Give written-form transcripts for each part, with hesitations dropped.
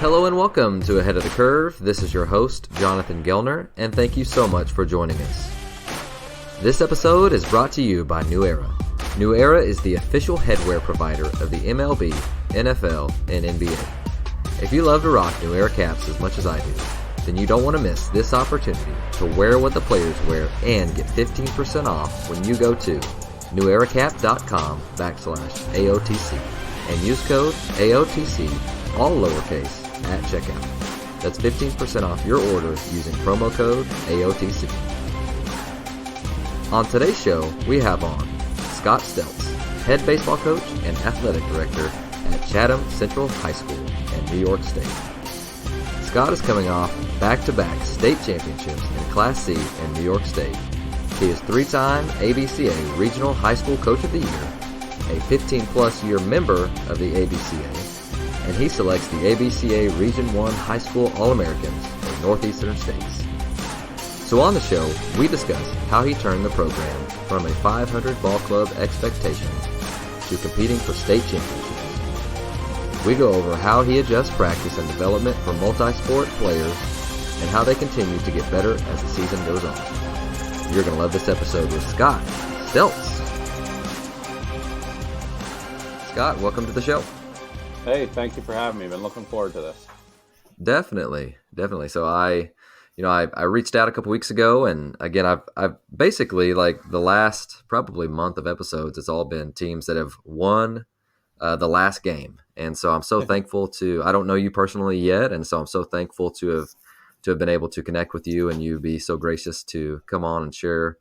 Hello and welcome to Ahead of the Curve. This is your host, Jonathan Gellner, and thank you so much for joining us. This episode is brought to you by New Era. New Era is the official headwear provider of the MLB, NFL, and NBA. If you love to rock New Era caps as much as I do, then you don't want to miss this opportunity to wear what the players wear and get 15% off when you go to neweracap.com/AOTC and use code AOTC, all lowercase, at checkout. That's 15% off your order using promo code AOTC. On today's show, we have on Scott Steltz, head baseball coach and athletic director at Chatham Central High School in New York State. Scott is coming off back-to-back state championships in Class C in New York State. He is three-time ABCA Regional High School Coach of the Year, a 15-plus year member of the ABCA, and he selects the ABCA Region 1 High School All-Americans for Northeastern states. So on the show, we discuss how he turned the program from a 500 ball club expectation to competing for state championships. We go over how he adjusts practice and development for multi-sport players and how they continue to get better as the season goes on. You're going to love this episode with Scott Steltz. Scott, welcome to the show. Hey, thank you for having me. Been looking forward to this. Definitely. So I reached out a couple weeks ago, and again, I've basically, like, the last probably month of episodes, it's all been teams that have won the last game. And so I'm so thankful I don't know you personally yet, and so I'm so thankful to have been able to connect with you and you be so gracious to come on and share,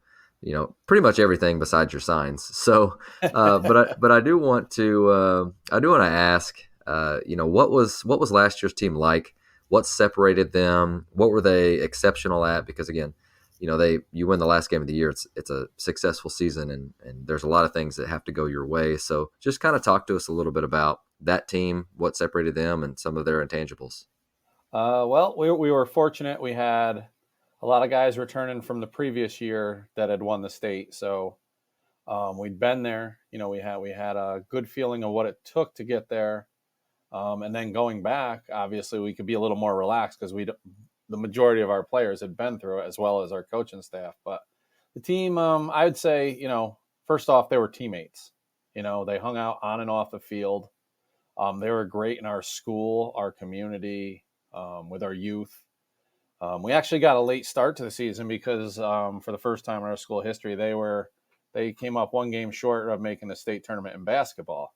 pretty much everything besides your signs. So, but I do want to ask, what was last year's team like? What separated them? What were they exceptional at? Because again, you win the last game of the year. It's a successful season, and there's a lot of things that have to go your way. So just kind of talk to us a little bit about that team, what separated them, and some of their intangibles. Well, we were fortunate. We had a lot of guys returning from the previous year that had won the state. So we'd been there. We had a good feeling of what it took to get there. And then going back, obviously, we could be a little more relaxed because the majority of our players had been through it, as well as our coaching staff. But the team, I would say, first off, they were teammates. They hung out on and off the field. They were great in our school, our community, with our youth. We actually got a late start to the season because for the first time in our school history, they came up one game short of making the state tournament in basketball.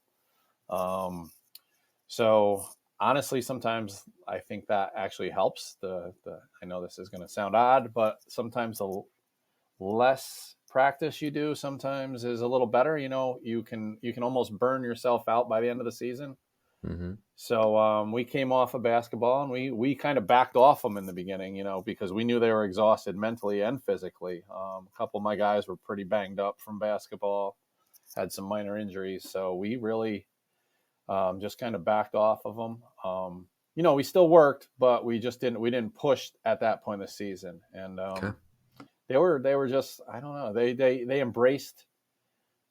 So honestly, sometimes I think that actually helps. I know this is going to sound odd, but sometimes the less practice you do sometimes is a little better. You can almost burn yourself out by the end of the season. Mm-hmm. So we came off of basketball and we kind of backed off them in the beginning, because we knew they were exhausted mentally and physically. A couple of my guys were pretty banged up from basketball, had some minor injuries. So we really just kind of backed off of them. We still worked, but we didn't push at that point of the season. And okay. They were just, I don't know, they embraced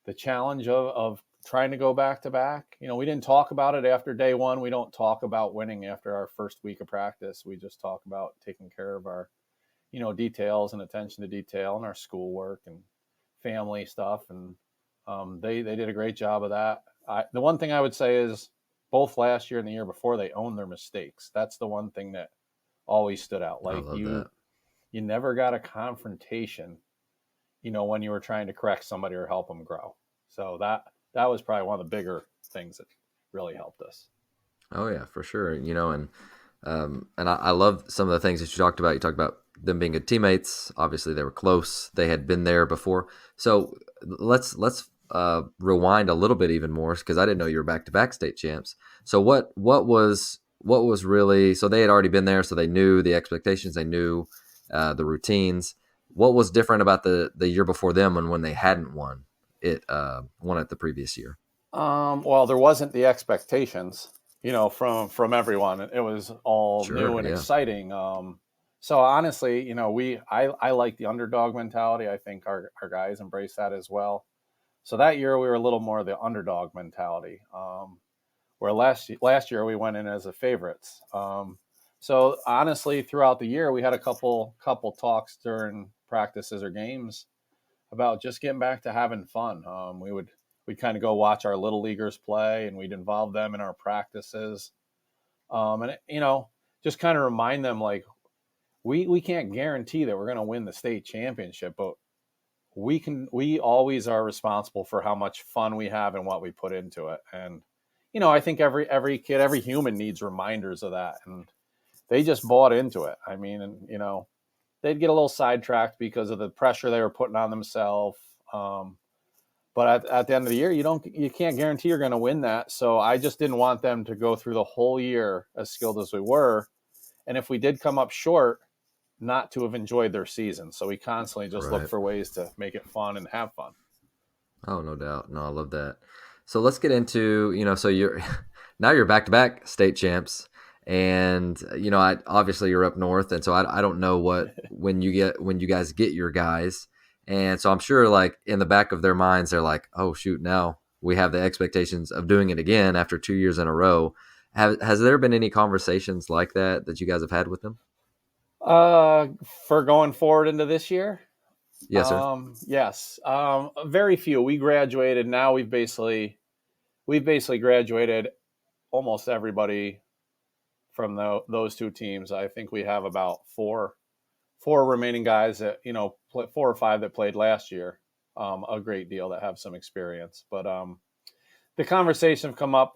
the challenge of trying to go back to back. We didn't talk about it after day one. We don't talk about winning after our first week of practice. We just talk about taking care of our, details and attention to detail and our schoolwork and family stuff. And they did a great job of that. The one thing I would say is both last year and the year before, they owned their mistakes. That's the one thing that always stood out. Like you never got a confrontation, when you were trying to correct somebody or help them grow. So that was probably one of the bigger things that really helped us. Oh yeah, for sure. And I love some of the things that you talked about. You talked about them being good teammates. Obviously they were close. They had been there before. So let's rewind a little bit even more, because I didn't know you were back-to-back state champs. So what was really, so they had already been there, so they knew the expectations, they knew the routines. What was different about the year before them and when they hadn't won it the previous year? Well, there wasn't the expectations, from everyone. It was all new and exciting. So honestly, I like the underdog mentality. I think our guys embrace that as well. So that year we were a little more of the underdog mentality. where last year we went in as the favorites. So honestly, throughout the year, we had a couple talks during practices or games about just getting back to having fun. We'd kind of go watch our little leaguers play, and we'd involve them in our practices, and just kind of remind them like we can't guarantee that we're going to win the state championship, but we always are responsible for how much fun we have and what we put into it. And I think every kid, every human needs reminders of that, and they just bought into it. I mean, and they'd get a little sidetracked because of the pressure they were putting on themselves. But at the end of the year, you can't guarantee you're going to win that. So I just didn't want them to go through the whole year as skilled as we were, and if we did come up short, not to have enjoyed their season. So we constantly just look for ways to make it fun and have fun. Oh, no doubt. No, I love that. So let's get into, so now you're back-to-back state champs, and, obviously you're up north. And so I don't know when you guys get your guys. And so I'm sure like in the back of their minds, they're like, oh shoot, now we have the expectations of doing it again after 2 years in a row. Has there been any conversations like that you guys have had with them? For going forward into this year? Yes, sir. Yes. Very few. We graduated. Now we've basically graduated almost everybody from those two teams. I think we have about four remaining guys that, 4 or 5 that played last year, a great deal that have some experience. But the conversation have come up.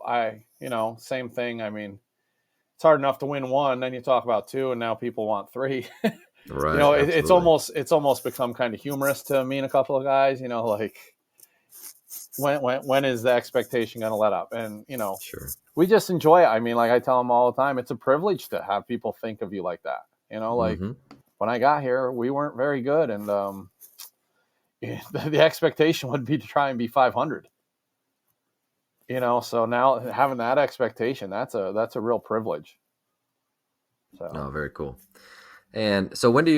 Same thing. I mean, it's hard enough to win 1, then you talk about 2, and now people want 3. Right. It's almost become kind of humorous to me and a couple of guys. Like when is the expectation going to let up? And Sure. We just enjoy it. I mean, like I tell them all the time, it's a privilege to have people think of you like that. When I got here, we weren't very good, and the expectation would be to try and be 500. So now having that expectation, that's a real privilege. So. Oh, very cool. And so when do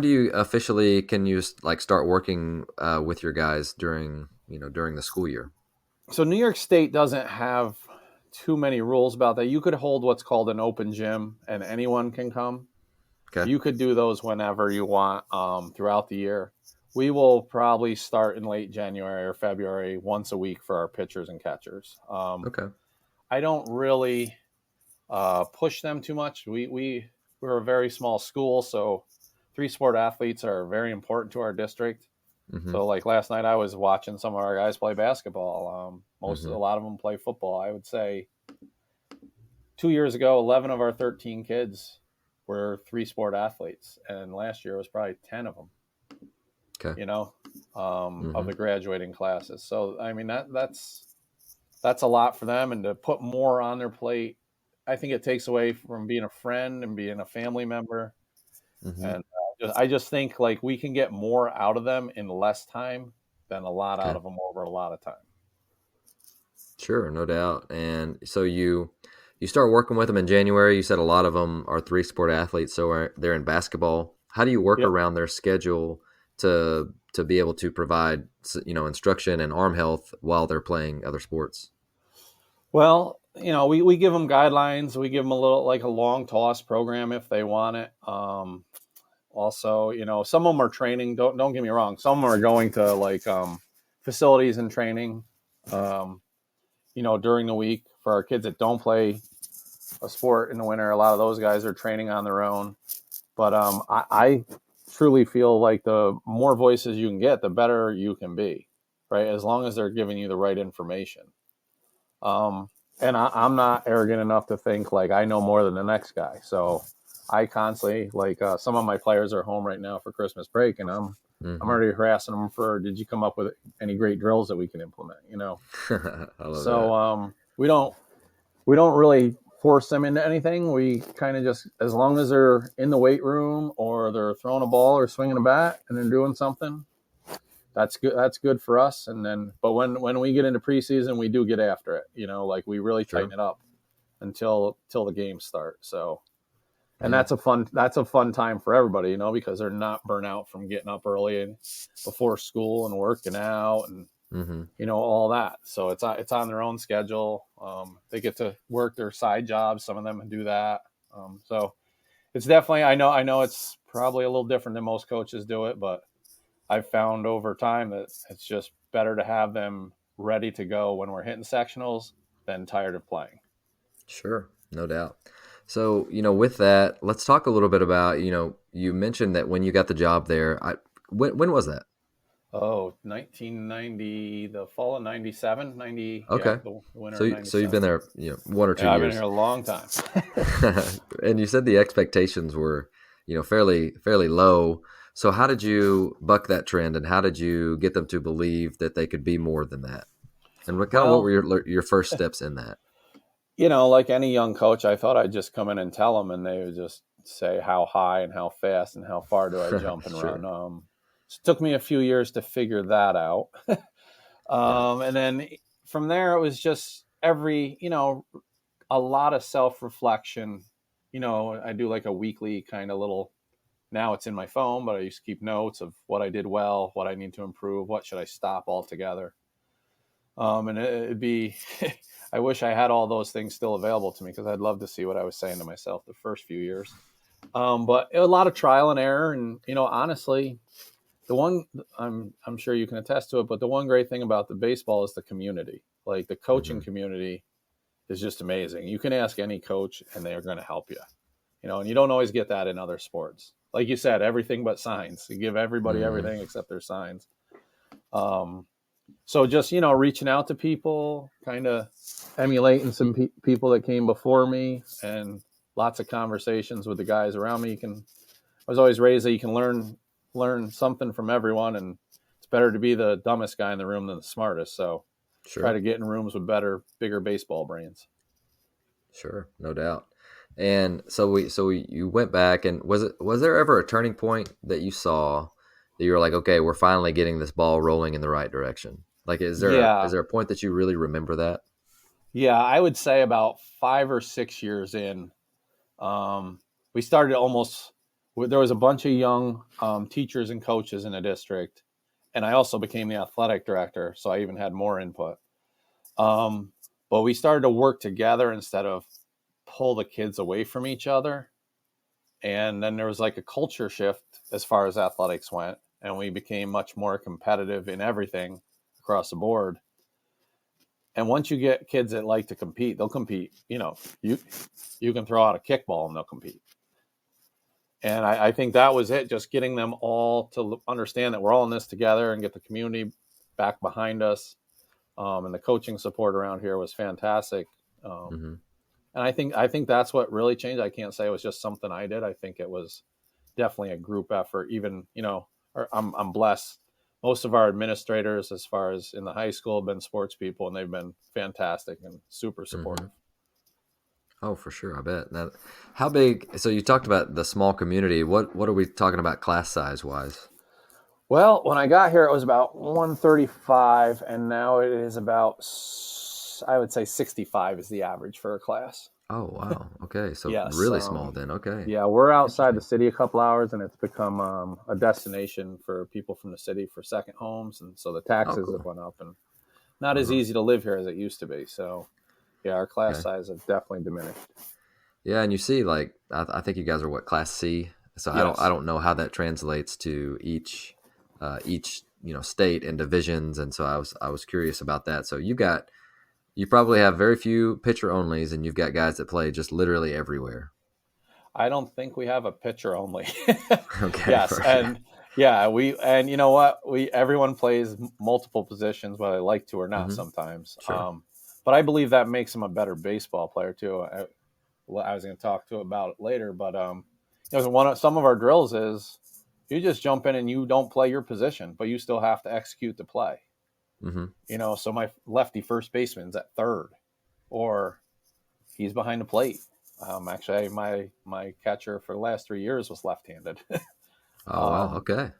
you officially, can you like start working with your guys during the school year? So New York State doesn't have too many rules about that. You could hold what's called an open gym, and anyone can come. Okay. You could do those whenever you want throughout the year. We will probably start in late January or February, once a week for our pitchers and catchers. Okay. I don't really push them too much. We're a very small school, so 3-sport athletes are very important to our district. Mm-hmm. So like last night I was watching some of our guys play basketball. A lot of them play football. I would say 2 years ago, 11 of our 13 kids were 3-sport athletes, and last year was probably 10 of them. Okay. Of the graduating classes. So I mean that's a lot for them, and to put more on their plate, I think it takes away from being a friend and being a family member. Mm-hmm. And I just think like we can get more out of them in less time than a lot out of them over a lot of time. Sure, no doubt. And so you start working with them in January. You said a lot of them are 3-sport athletes, so they're in basketball. How do you work around their schedule to be able to provide instruction and arm health while they're playing other sports? Well, we give them guidelines. We give them a long toss program if they want it. Also, some of them are training. Don't get me wrong. Some of them are going to facilities and training, during the week. For our kids that don't play a sport in the winter, a lot of those guys are training on their own. But I truly feel like the more voices you can get, the better you can be, right? As long as they're giving you the right information. And I'm not arrogant enough to think like I know more than the next guy. So I constantly some of my players are home right now for Christmas break, and I'm already harassing them for, did you come up with any great drills that we can implement? I love that. We don't really force them into anything. We kind of just, as long as they're in the weight room or they're throwing a ball or swinging a bat and they're doing something, that's good. That's good for us. And then, but when we get into preseason, we do get after it. We really tighten it up until the games start. So, and that's a fun time for everybody, because they're not burnt out from getting up early and before school and working out, and Mm-hmm. all that. So it's on their own schedule. They get to work their side jobs. Some of them do that. So it's definitely, I know it's probably a little different than most coaches do it, but I've found over time that it's just better to have them ready to go when we're hitting sectionals than tired of playing. Sure, no doubt. So, with that, let's talk a little bit about, you mentioned that when you got the job there, when was that? Oh, 1990, the fall of 97, 90, yeah, Okay. the winter of So you've been 97. there, 1 or 2 Yeah, I've been years. here a long time. And you said the expectations were, fairly low. So how did you buck that trend, and how did you get them to believe that they could be more than that? And what were Well, your first steps in that? like any young coach, I thought I'd just come in and tell them, and they would just say how high and how fast and how far do I jump and Sure. run. It took me a few years to figure that out. Yeah. And then from there, it was just a lot of self-reflection. I do like a weekly kind of little, now it's in my phone, but I used to keep notes of what I did well, what I need to improve, what should I stop altogether. And it'd be, I wish I had all those things still available to me, because I'd love to see what I was saying to myself the first few years. But a lot of trial and error. And, honestly, the one, I'm sure you can attest to it, but the one great thing about the baseball is the community. Like the coaching Hmm. community is just amazing. You can ask any coach and they are going to help you, and you don't always get that in other sports. Like you said, everything but signs. You give everybody Hmm. everything except their signs. So just, reaching out to people, kind of emulating some people that came before me, and lots of conversations with the guys around me. I was always raised that you can learn something from everyone, and it's better to be the dumbest guy in the room than the smartest. So try Sure. to get in rooms with bigger baseball brains. Sure, no doubt. And you went back, and was there ever a turning point that you saw that you were like, okay, we're finally getting this ball rolling in the right direction? Like, is Yeah. there a point that you really remember that? Yeah. I would say about 5 or 6 years in, we started there was a bunch of young teachers and coaches in the district. And I also became the athletic director. So I even had more input. Um, but we started to work together instead of pull the kids away from each other. And then there was like a culture shift as far as athletics went. And we became much more competitive in everything across the board. And once you get kids that like to compete, they'll compete. You can throw out a kickball and they'll compete. And I think that was it, just getting them all to understand that we're all in this together and get the community back behind us. And the coaching support around here was fantastic. Hmm. And I think that's what really changed. I can't say it was just something I did. I think it was definitely a group effort. Even, I'm blessed. Most of our administrators, as far as in the high school, have been sports people, and they've been fantastic and super Hmm. supportive. Oh, for sure. I bet. Now, how big? So you talked about the small community. What are we talking about class size wise? Well, when I got here, it was about 135, and now it is about, I would say, 65 is the average for a class. Oh, wow. Okay, so Yes. really small then. Okay, Yeah, we're outside the interesting. city a couple hours, and it's become a destination for people from the city for second homes, and so the Oh, taxes have cool. went up, and not as Uh-huh. easy to live here as it used to be. So, yeah, our class Okay. size has definitely diminished. Yeah, and you see, like, I think you guys are what, class C. So I Yes, don't know how that translates to each state and divisions, and so I was curious about that. So you probably have very few pitcher onlys, and you've got guys that play just literally everywhere. I don't think we have a pitcher only. Okay, Yes, perfect. and yeah, you know what, we everyone plays multiple positions, whether they like to or not Hmm. sometimes. Sure. But I believe that makes them a better baseball player too. I was going to talk to about it later, but some of our drills is you just jump in and you don't play your position, but you still have to execute the play. Hmm. So my lefty first baseman's at third, or he's behind the plate. Actually, my catcher for the last 3 years was left-handed. Oh, wow. um, Okay.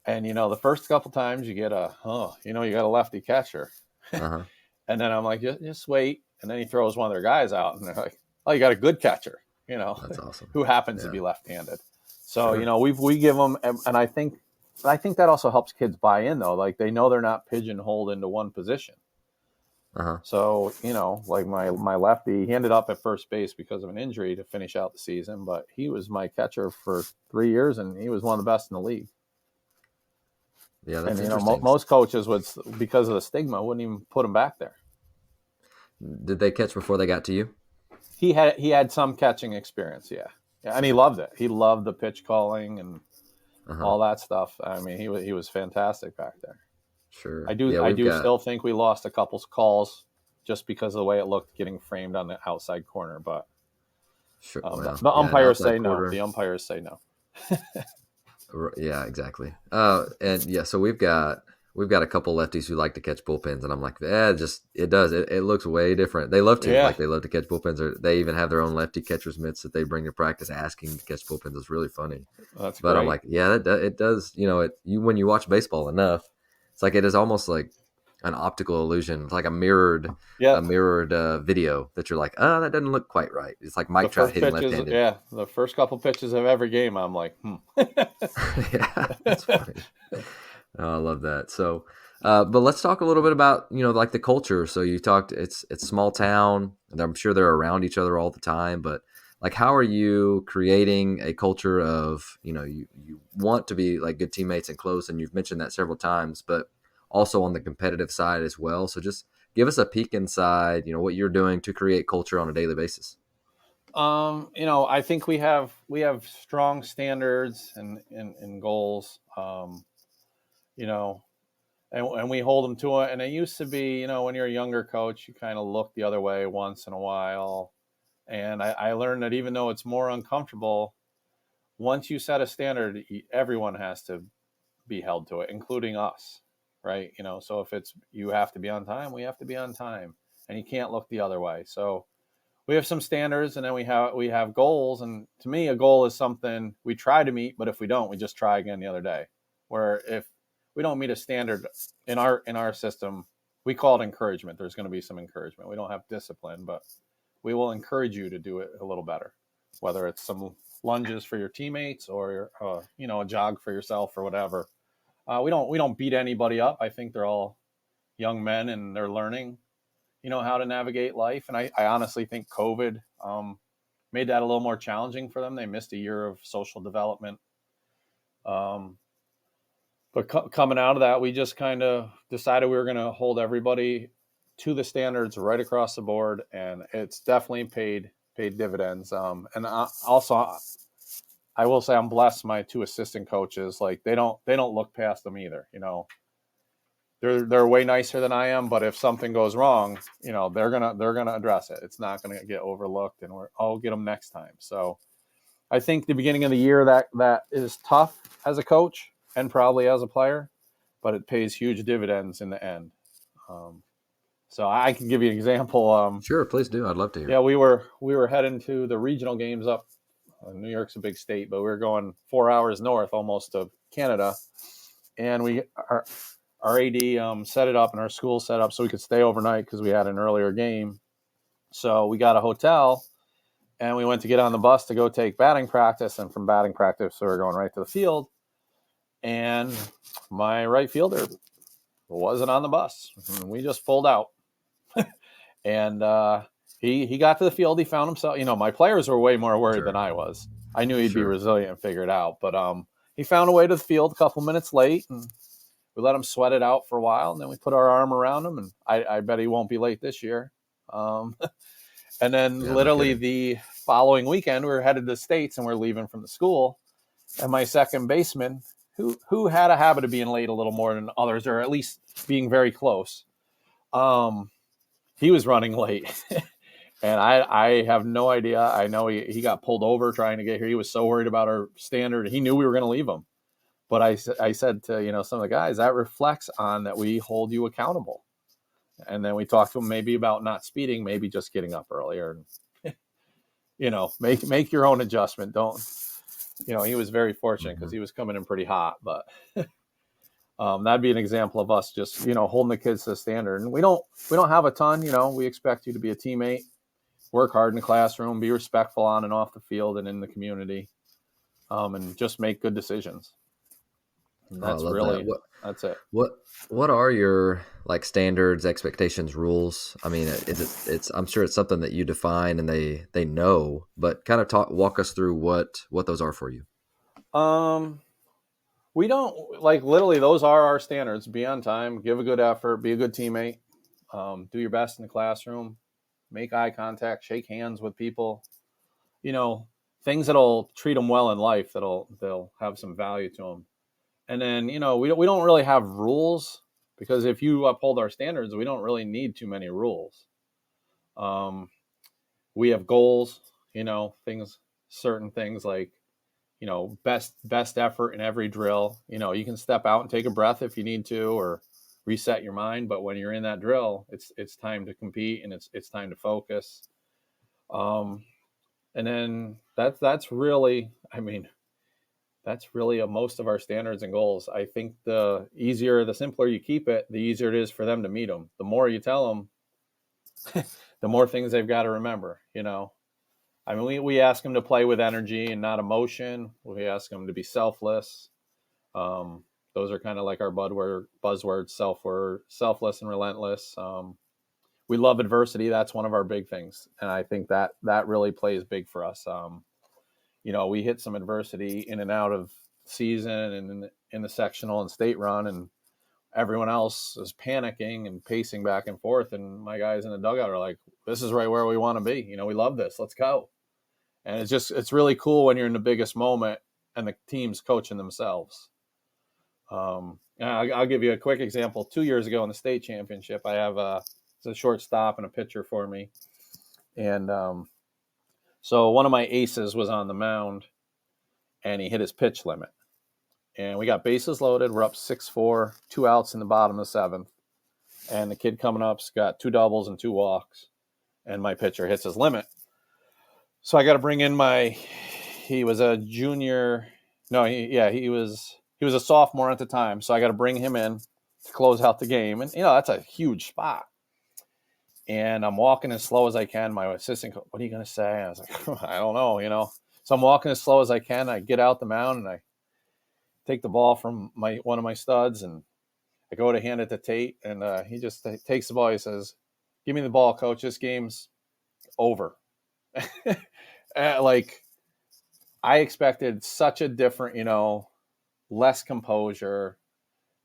and the first couple times you get you got a lefty catcher, Uh-huh. and then I'm like, just wait, and then he throws one of their guys out, and they're like, oh, you got a good catcher, That's awesome. who happens to Yeah. be left-handed. So Sure. we give them, and I think I think that also helps kids buy in, though. Like, they know they're not pigeonholed into one position. Uh-huh. So, like my lefty, he ended up at first base because of an injury to finish out the season, but he was my catcher for 3 years, and he was one of the best in the league. Yeah, And that's interesting. most coaches would, because of the stigma, wouldn't even put him back there. Did they catch before they got to you? He had some catching experience, yeah, and he loved it. He loved the pitch calling and all that stuff. I mean, he was fantastic back there. Sure. I do still think we lost a couple calls just because of the way it looked getting framed on the outside corner, but sure. the umpires say no. The umpires say no. Yeah, exactly. And yeah, so we've got a couple lefties who like to catch bullpens, and I'm like, it looks way different. They love to, Yeah. like, they love to catch bullpens, or they even have their own lefty catcher's mitts that they bring to practice, asking to catch bullpens. It's really funny. That's but great. I'm like, yeah, it does. When you watch baseball enough, it's like it is almost like an optical illusion. It's like a mirrored video that you're like, oh, that doesn't look quite right. It's like Mike Trout hitting left-handed. Yeah, the first couple pitches of every game, I'm like, Yeah, that's funny. Oh, I love that. So, but let's talk a little bit about, like the culture. So you talked, it's small town, and I'm sure they're around each other all the time, but like, how are you creating a culture of, you want to be like good teammates and close, and you've mentioned that several times, but also on the competitive side as well. So just give us a peek inside, what you're doing to create culture on a daily basis. I think we have strong standards and goals, and we hold them to it. And it used to be, when you're a younger coach, you kind of look the other way once in a while. And I learned that even though it's more uncomfortable, once you set a standard, everyone has to be held to it, including us, right? So if it's, you have to be on time, we have to be on time, and you can't look the other way. So we have some standards, and then we have goals. And to me, a goal is something we try to meet, but if we don't, we just try again the other day. Where if we don't meet a standard in our system, we call it encouragement. There's going to be some encouragement. We don't have discipline, but we will encourage you to do it a little better, whether it's some lunges for your teammates or a jog for yourself or whatever. We don't beat anybody up. I think they're all young men, and they're learning, how to navigate life. And I honestly think COVID made that a little more challenging for them. They missed a year of social development. But coming out of that, we just kind of decided we were going to hold everybody to the standards right across the board, and it's definitely paid dividends. And also, I will say I'm blessed. My two assistant coaches, like, they don't look past them either. They're way nicer than I am, but if something goes wrong, they're gonna address it. It's not gonna get overlooked, and I'll get them next time. So I think the beginning of the year that is tough as a coach and probably as a player, but it pays huge dividends in the end. So I can give you an example. Sure, please do. I'd love to hear. Yeah, we were heading to the regional games up. New York's a big state, but we were going 4 hours north, almost to Canada, and our AD set it up, and our school set up so we could stay overnight because we had an earlier game. So we got a hotel, and we went to get on the bus to go take batting practice. And from batting practice, we were going right to the field. And my right fielder wasn't on the bus. We just pulled out. And he got to the field. He found himself. My players were way more worried than I was. I knew he'd be resilient and figure it out. But he found a way to the field a couple minutes late, and we let him sweat it out for a while. And then we put our arm around him, and I bet he won't be late this year. And then literally the following weekend, we were headed to the States, and we're leaving from the school. And my second baseman, who had a habit of being late a little more than others, or at least being very close, he was running late. And I have no idea. I know he got pulled over trying to get here. He was so worried about our standard. He knew we were going to leave him. But I said to, some of the guys, that reflects on that we hold you accountable. And then we talked to him maybe about not speeding, maybe just getting up earlier. And, make your own adjustment. Don't, he was very fortunate because he was coming in pretty hot. But that'd be an example of us just, holding the kids to the standard. And we don't have a ton. We expect you to be a teammate, work hard in the classroom, be respectful on and off the field and in the community, and just make good decisions. And Oh, I love that. that's it. What what are your like standards, expectations, rules? I mean, it's I'm sure it's something that you define and they know, but kind of walk us through what those are for you. Um, we don't like literally those are our standards. Be on time, give a good effort, be a good teammate, do your best in the classroom, make eye contact, shake hands with people. You know, things that'll treat them well in life. They'll have some value to them. And then we don't really have rules because if you uphold our standards, we don't really need too many rules. Um, we have goals. Certain things like best effort in every drill. You can step out and take a breath if you need to, or reset your mind. But when you're in that drill, it's time to compete and it's time to focus. And then that's really, that's really most of our standards and goals. I think the simpler you keep it, the easier it is for them to meet them. The more you tell them, the more things they've got to remember. We ask them to play with energy and not emotion. We ask them to be selfless. Those are kind of like our buzzwords: selfless and relentless. We love adversity. That's one of our big things, and I think that really plays big for us. We hit some adversity in and out of season and in the sectional and state run, and everyone else is panicking and pacing back and forth. And my guys in the dugout are like, "This is right where we want to be. We love this. Let's go." And it's really cool when you're in the biggest moment and the team's coaching themselves. I'll give you a quick example. 2 years ago in the state championship, I have it's a shortstop and a pitcher for me. And so one of my aces was on the mound and he hit his pitch limit. And we got bases loaded. We're up 6-4, 2 outs in the bottom of the 7th. And the kid coming up's got 2 doubles and 2 walks. And my pitcher hits his limit. So I got to bring in he was a junior. No, he was a sophomore at the time. So I got to bring him in to close out the game. And, that's a huge spot. And I'm walking as slow as I can. My assistant, what are you going to say? I was like, I don't know, So I'm walking as slow as I can. I get out the mound and I take the ball from one of my studs and I go to hand it to Tate. And he just takes the ball. He says, "Give me the ball, coach. This game's over." I expected such a different, less composure,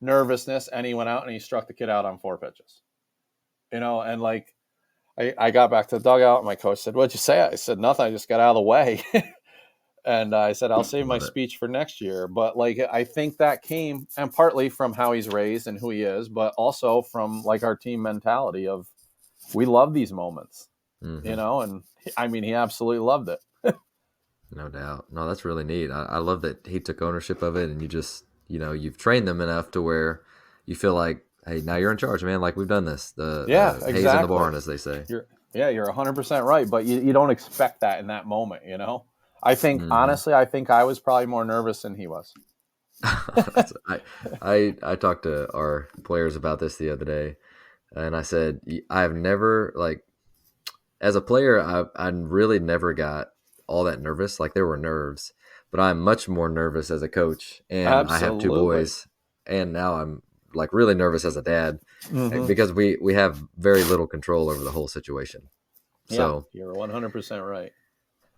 nervousness. And he went out and he struck the kid out on 4 pitches. And I got back to the dugout and my coach said, "What'd you say?" I said, "Nothing. I just got out of the way." And I said, "I'll save my speech for next year." But I think that came and partly from how he's raised and who he is, but also from our team mentality of we love these moments, and he absolutely loved it. No doubt. No, that's really neat. I love that he took ownership of it and you just, you've trained them enough to where you feel like, hey, now you're in charge, man. Like we've done this. The Exactly. hay's in the barn, as they say. You're 100% right. But you don't expect that in that moment, I think, honestly, I was probably more nervous than he was. I talked to our players about this the other day and I said, I've never as a player, I really never got all that nervous. Like there were nerves, but I'm much more nervous as a coach and Absolutely. I have 2 boys and now I'm really nervous as a dad because we have very little control over the whole situation. So you're 100% right.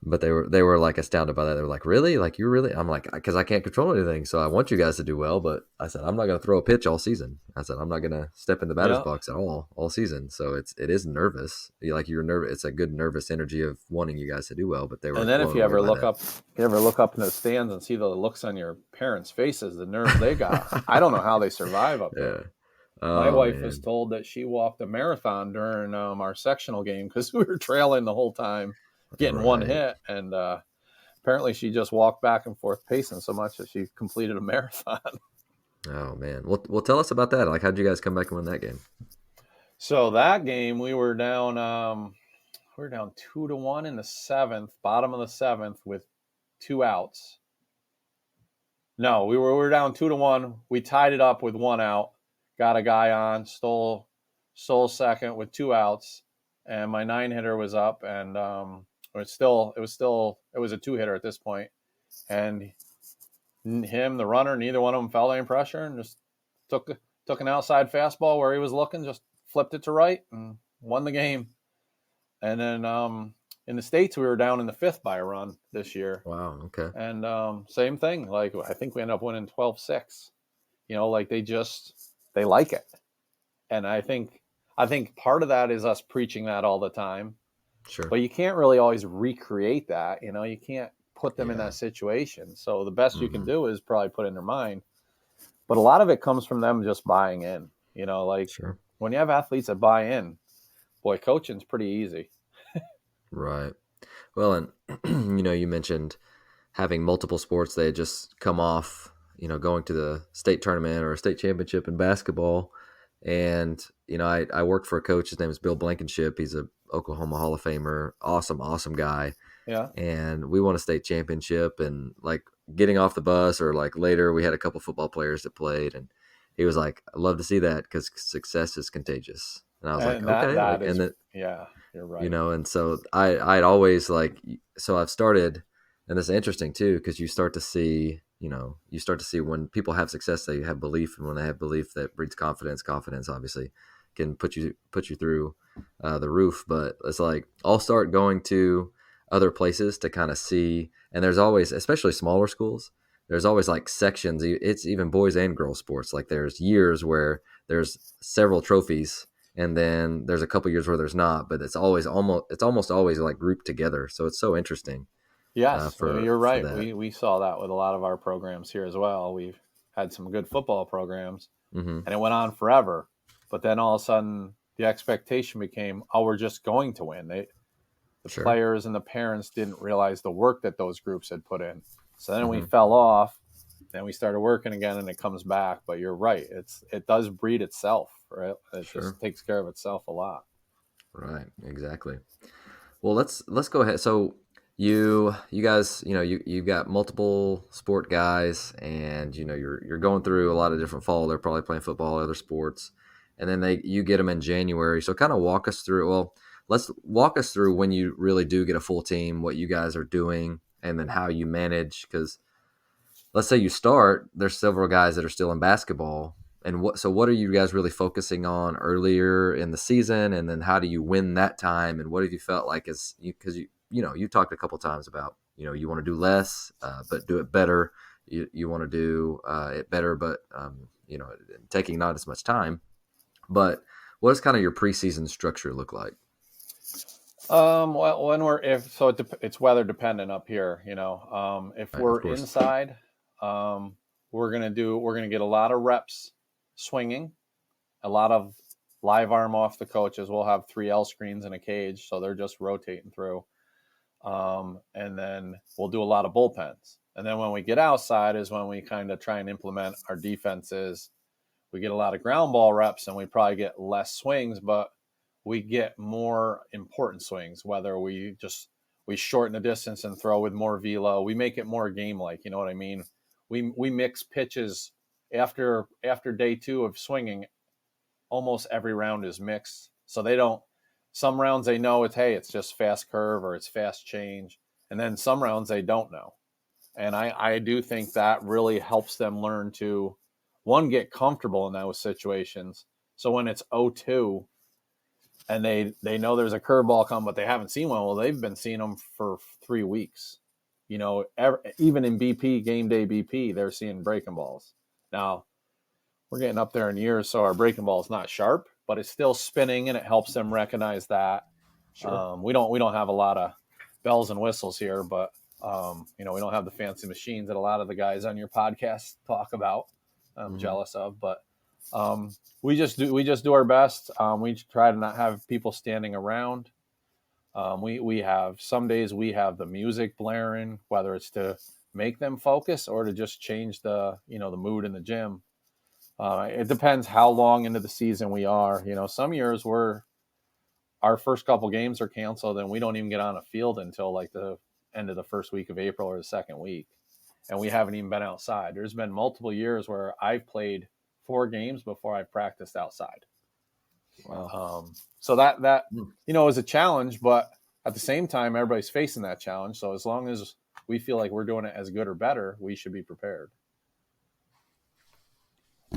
But they were astounded by that. They were like, "Really? You really?" I'm like, "Because I can't control anything, so I want you guys to do well." But I said, "I'm not going to throw a pitch all season." I said, "I'm not going to step in the batter's box at all season." So it is nervous. You're nervous. It's a good nervous energy of wanting you guys to do well. But they were. And then if you ever look up in the stands and see the looks on your parents' faces, the nerves they got, I don't know how they survive up there. My wife was told that she walked a marathon during our sectional game because we were trailing the whole time, getting one hit, and apparently she just walked back and forth pacing so much that she completed a marathon. Oh man! Well, tell us about that. How'd you guys come back and win that game? So that game we were down 2-1 in the 7th, bottom of the 7th with 2 outs. No, we were down 2-1. We tied it up with 1 out. Got a guy on, stole second with 2 outs, and my 9-hitter was up, and it was a 2-hitter at this point, and him, the runner, neither one of them felt any pressure and just took an outside fastball where he was looking, just flipped it to right and won the game. And then in the States, we were down in the 5th by a run this year. Wow. Okay. And same thing. Like, I think we ended up winning 12-6. Like they like it. And I think part of that is us preaching that all the time. Sure. But you can't really always recreate that. You can't put them in that situation. So the best you can do is probably put it in their mind. But a lot of it comes from them just buying in. Sure. When you have athletes that buy in, boy, coaching's pretty easy. Right. Well, and you mentioned having multiple sports. They had just come off, going to the state tournament or a state championship in basketball. And, I worked for a coach. His name is Bill Blankenship. He's a Oklahoma Hall of Famer. Awesome guy. Yeah. And we won a state championship, and like getting off the bus or like later, we had a couple football players that played, and he was like, I love to see that because success is contagious. And I was like, okay. Yeah, you're right. And so I'd always so I've started, and it's interesting too, because you start to see when people have success, they have belief, and when they have belief, that breeds confidence. Confidence obviously can put you through the roof. But it's like, I'll start going to other places to kind of see, and there's always, especially smaller schools, there's always like sections. It's even boys and girls sports. Like there's years where there's several trophies, and then there's a couple years where there's not, but it's almost always like grouped together. So it's so interesting. Yes, you're right. We saw that with a lot of our programs here as well. We've had some good football programs, and it went on forever. But then all of a sudden, the expectation became, oh, we're just going to win. The players and the parents didn't realize the work that those groups had put in. So then we fell off. Then we started working again, and it comes back. But you're right; it does breed itself, right? It just takes care of itself a lot. Right. Exactly. Well, let's go ahead. So you guys, you've got multiple sport guys, and you're going through a lot of different fall. They're probably playing football, other sports, and then you get them in January. So kind of walk us through. Well, let's walk us through when you really do get a full team, what you guys are doing, and then how you manage. Because let's say you start, there's several guys that are still in basketball, and what are you guys really focusing on earlier in the season, and then how do you win that time, and what have you felt like because you talked a couple times about you want to do less but do it better. You want to do it better, but taking not as much time. But what does kind of your preseason structure look like? Well, it's weather dependent up here. If we're inside, we're gonna get a lot of reps swinging, a lot of live arm off the coaches. We'll have 3 L screens in a cage, so they're just rotating through. And then we'll do a lot of bullpens. And then when we get outside is when we kind of try and implement our defenses. We get a lot of ground ball reps, and we probably get less swings, but we get more important swings, whether we shorten the distance and throw with more velo. We make it more game-like, you know what I mean? We mix pitches after day 2 of swinging. Almost every round is mixed. So some rounds they know it's just fast curve or it's fast change. And then some rounds they don't know. And I do think that really helps them learn to, one, get comfortable in those situations. So when it's 0-2 and they know there's a curveball coming, but they haven't seen one, well, they've been seeing them for 3 weeks. Even in BP, game day BP, they're seeing breaking balls. Now, we're getting up there in years, so our breaking ball is not sharp, but it's still spinning, and it helps them recognize that. Sure. We don't have a lot of bells and whistles here, but we don't have the fancy machines that a lot of the guys on your podcast talk about. I'm jealous of, but we just do our best. We try to not have people standing around. We have some days we have the music blaring, whether it's to make them focus or to just change the mood in the gym. It depends how long into the season we are. Some years our first couple games are canceled and we don't even get on a field until like the end of the first week of April or the second week. And we haven't even been outside. There's been multiple years where I've played 4 games before I've practiced outside. Wow. So that is a challenge, but at the same time, everybody's facing that challenge. So as long as we feel like we're doing it as good or better, we should be prepared.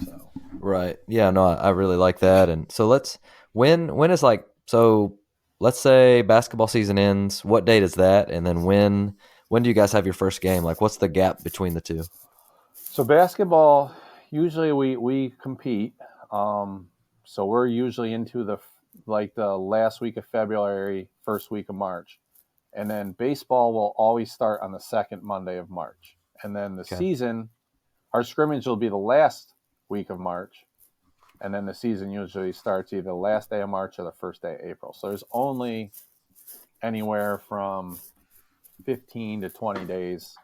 So. Right. Yeah, no, I really like that. And so when is like, so let's say basketball season ends, what date is that? And then when do you guys have your first game? Like, what's the gap between the two? So basketball, usually we compete. So we're usually into the last week of February, first week of March. And then baseball will always start on the second Monday of March. And then the season, our scrimmage will be the last week of March. And then the season usually starts either the last day of March or the first day of April. So there's only anywhere from 15 to 20 days,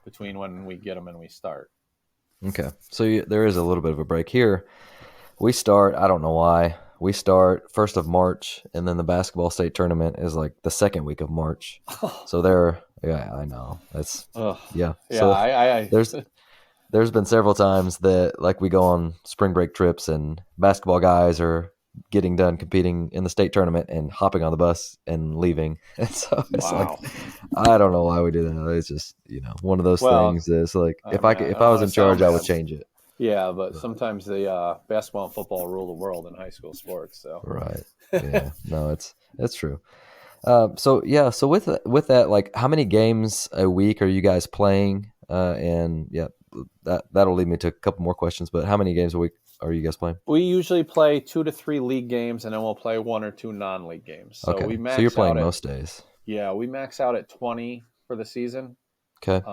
between when we get them and we start. Okay. So there is a little bit of a break here. We start, I don't know why, we start 1st of March, and then the basketball state tournament is like the second week of March. So yeah, I know. That's, yeah. Yeah, so there's been several times that like we go on spring break trips and basketball guys are getting done competing in the state tournament and hopping on the bus and leaving. And so it's like, I don't know why we do that. It's just, one of those things that's like, if I was in charge, I would change it. Yeah, but sometimes the basketball and football rule the world in high school sports. So right, yeah, no, it's true. So with that, like, how many games a week are you guys playing? And yeah, that'll lead me to a couple more questions. But how many games a week are you guys playing? We usually play 2 to 3 league games, and then we'll play 1 or 2 non-league games. So okay, we max so you're playing out most days. Yeah, we max out at 20 for the season. Okay.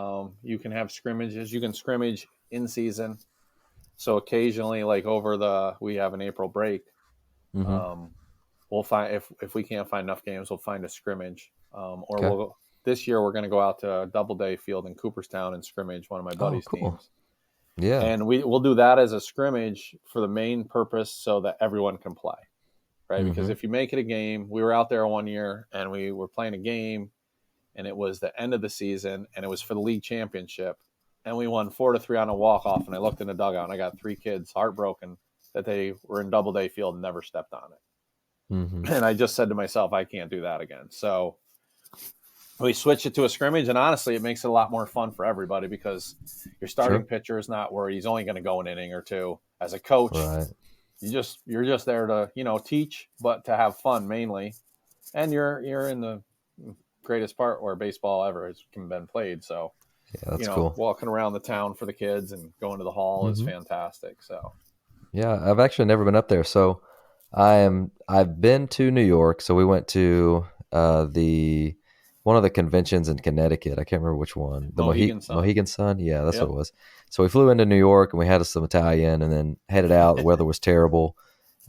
You can have scrimmages. You can scrimmage in season. So occasionally, like we have an April break. Mm-hmm. We'll find if we can't find enough games, we'll find a scrimmage. This year we're going to go out to Doubleday Field in Cooperstown and scrimmage one of my buddies' teams. Yeah, and we'll do that as a scrimmage for the main purpose so that everyone can play, right? Mm-hmm. Because if you make it a game, we were out there one year and we were playing a game, and it was the end of the season, and it was for the league championship. And we won 4-3 on a walk-off, and I looked in the dugout, and I got 3 kids heartbroken that they were in Doubleday Field and never stepped on it. Mm-hmm. And I just said to myself, I can't do that again. So we switched it to a scrimmage, and honestly, it makes it a lot more fun for everybody because your starting pitcher is not worried. He's only going to go an inning or two. As a coach, you're just there to teach, but to have fun mainly. And you're in the greatest part where baseball ever has been played. So. Yeah, that's cool. Walking around the town for the kids and going to the hall is fantastic. So, yeah, I've actually never been up there. So, I've been to New York. So we went to one of the conventions in Connecticut. I can't remember which one. The Mohegan Sun. Yeah, that's what it was. So we flew into New York and we had some Italian and then headed out. The weather was terrible,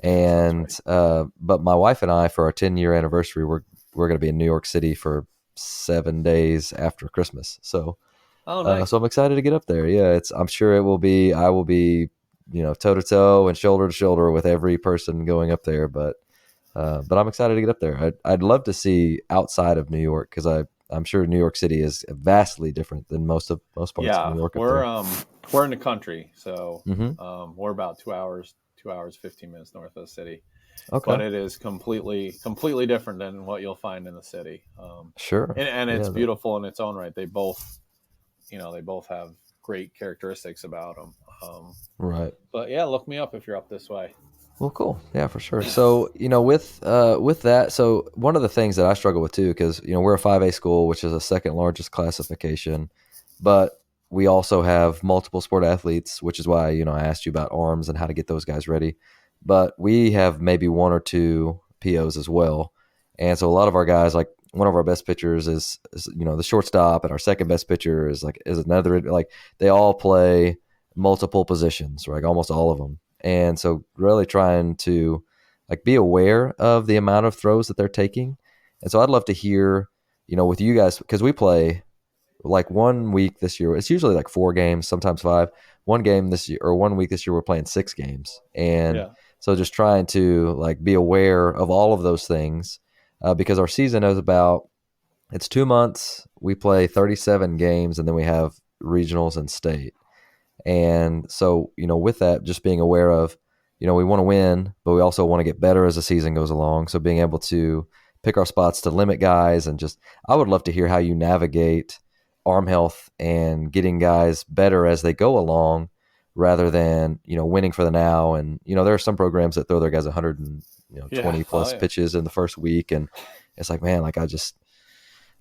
and but my wife and I, for our 10-year anniversary, we're going to be in New York City for 7 days after Christmas. So. Oh, nice. So I'm excited to get up there. Yeah, I'm sure I will be, toe to toe and shoulder to shoulder with every person going up there. But I'm excited to get up there. I'd love to see outside of New York because I'm sure New York City is vastly different than most parts of New York. We're in the country, so we're about 2 hours, 15 minutes north of the city. Okay. But it is completely different than what you'll find in the city. Sure. And it's beautiful in its own right. They both have great characteristics about them. Right. But yeah, look me up if you're up this way. Well, cool. Yeah, for sure. So, with that, so one of the things that I struggle with too, because, we're a 5A school, which is a second largest classification, but we also have multiple sport athletes, which is why, I asked you about arms and how to get those guys ready. But we have maybe 1 or 2 POs as well. And so a lot of our guys, like, one of our best pitchers is the shortstop, and our second best pitcher is another. Like, they all play multiple positions, right? Almost all of them. And so really trying to be aware of the amount of throws that they're taking. And so I'd love to hear, with you guys, because we play 1 week this year. It's usually 4 games, sometimes 5. 1 game this year, or 1 week this year, we're playing 6 games. And so just trying to be aware of all of those things. Because our season is it's 2 months. We play 37 games, and then we have regionals and state. And so, with that, just being aware of, we want to win, but we also want to get better as the season goes along. So being able to pick our spots to limit guys, and I would love to hear how you navigate arm health and getting guys better as they go along, rather than, winning for the now. And, there are some programs that throw their guys 120 plus pitches in the first week. And it's like, man, like I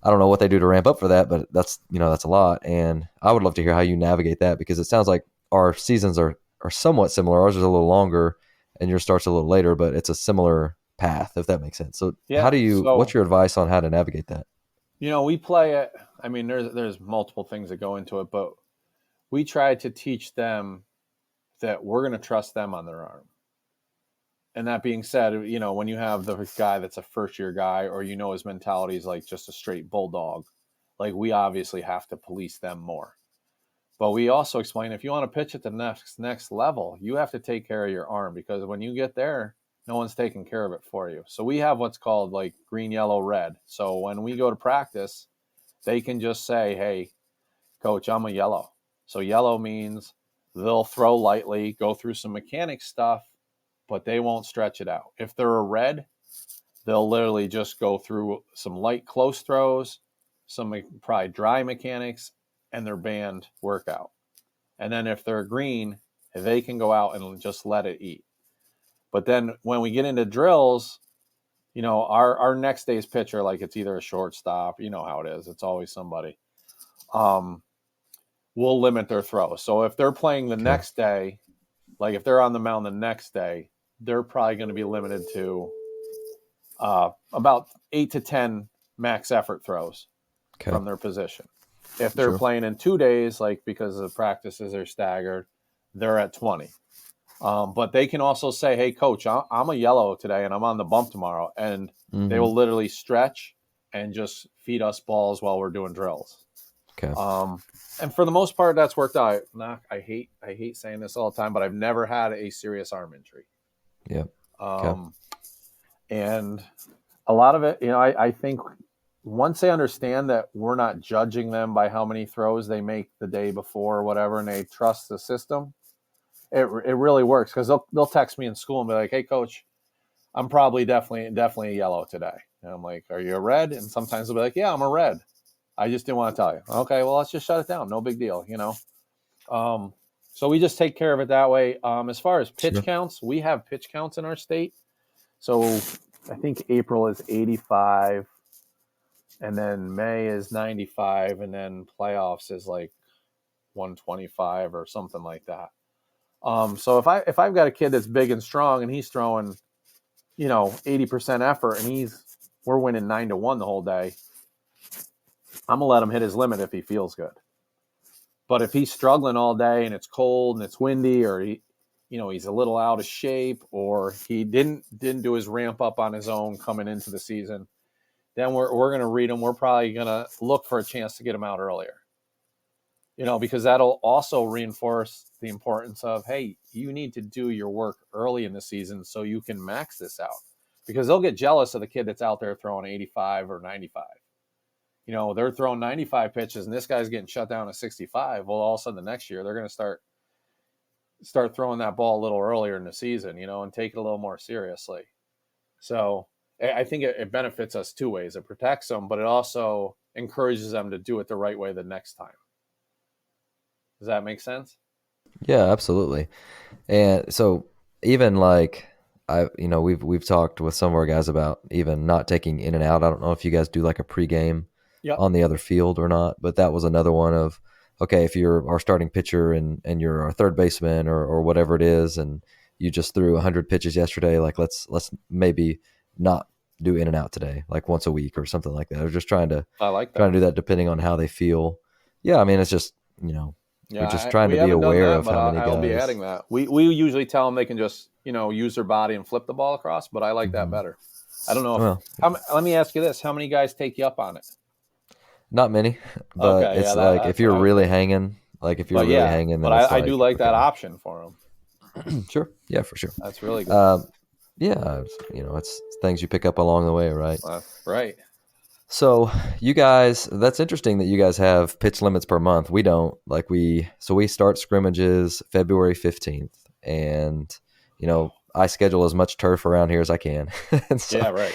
don't know what they do to ramp up for that, but that's a lot. And I would love to hear how you navigate that, because it sounds like our seasons are somewhat similar. Ours is a little longer and yours starts a little later, but it's a similar path, if that makes sense. So what's your advice on how to navigate that? We play it. I mean, there's multiple things that go into it, but we try to teach them that we're going to trust them on their arm. And that being said, when you have the guy that's a first-year guy, or his mentality is like just a straight bulldog, like we obviously have to police them more. But we also explain, if you want to pitch at the next level, you have to take care of your arm, because when you get there, no one's taking care of it for you. So we have what's called like green, yellow, red. So when we go to practice, they can just say, hey, coach, I'm a yellow. So yellow means they'll throw lightly, go through some mechanic stuff, but they won't stretch it out. If they're a red, they'll literally just go through some light close throws, some probably dry mechanics, and their band workout. And then if they're green, they can go out and just let it eat. But then when we get into drills, our next day's pitcher, like it's either a shortstop, you know how it is. It's always somebody. We'll limit their throws. So if they're playing the next day, like if they're on the mound the next day, they're probably going to be limited to about 8 to 10 max effort throws from their position. If they're playing in 2 days, like because the practices are staggered, they're at 20. But they can also say, hey, coach, I'm a yellow today and I'm on the bump tomorrow. And they will literally stretch and just feed us balls while we're doing drills. Okay. And for the most part, that's worked out. I hate saying this all the time, but I've never had a serious arm injury. Yeah. And a lot of it, I think once they understand that we're not judging them by how many throws they make the day before or whatever, and they trust the system, it really works, because they'll text me in school and be like, hey, coach, I'm probably definitely a yellow today. And I'm like, are you a red? And sometimes they'll be like, yeah, I'm a red. I just didn't want to tell you. Okay, well, let's just shut it down. No big deal, So we just take care of it that way. As far as pitch counts, we have pitch counts in our state. So I think April is 85, and then May is 95, and then playoffs is like 125 or something like that. So if I've got a kid that's big and strong and he's throwing, 80% effort and we're winning 9-1 the whole day, I'm gonna let him hit his limit if he feels good. But if he's struggling all day and it's cold and it's windy, or he's a little out of shape, or he didn't do his ramp up on his own coming into the season, then we're gonna read him. We're probably gonna look for a chance to get him out earlier. Because that'll also reinforce the importance of, hey, you need to do your work early in the season so you can max this out. Because they'll get jealous of the kid that's out there throwing 85 or 95. They're throwing 95 pitches and this guy's getting shut down at 65. Well, all of a sudden the next year they're going to start throwing that ball a little earlier in the season, and take it a little more seriously. So I think it benefits us two ways. It protects them, but it also encourages them to do it the right way the next time. Does that make sense? Yeah, absolutely. And so even like we've talked with some of our guys about even not taking in and out. I don't know if you guys do like a pregame on the other field or not, but that was another one of, okay, if you're our starting pitcher and you're our third baseman or whatever it is, and you just threw 100 pitches yesterday, like let's maybe not do in and out today, like once a week or something like that. Or just trying to do that depending on how they feel. Yeah, I mean, it's just we're just trying to be aware of how many guys. I'll be adding that. We usually tell them they can just use their body and flip the ball across, but I like that better. I don't know. Let me ask you this: how many guys take you up on it? Not many, but it's like if you're really hanging, then but I do like that option for them. Sure, yeah, for sure. That's really good. Yeah, it's things you pick up along the way, right? Right. So you guys, that's interesting that you guys have pitch limits per month. We don't. We start scrimmages February 15th, and I schedule as much turf around here as I can. So yeah, right.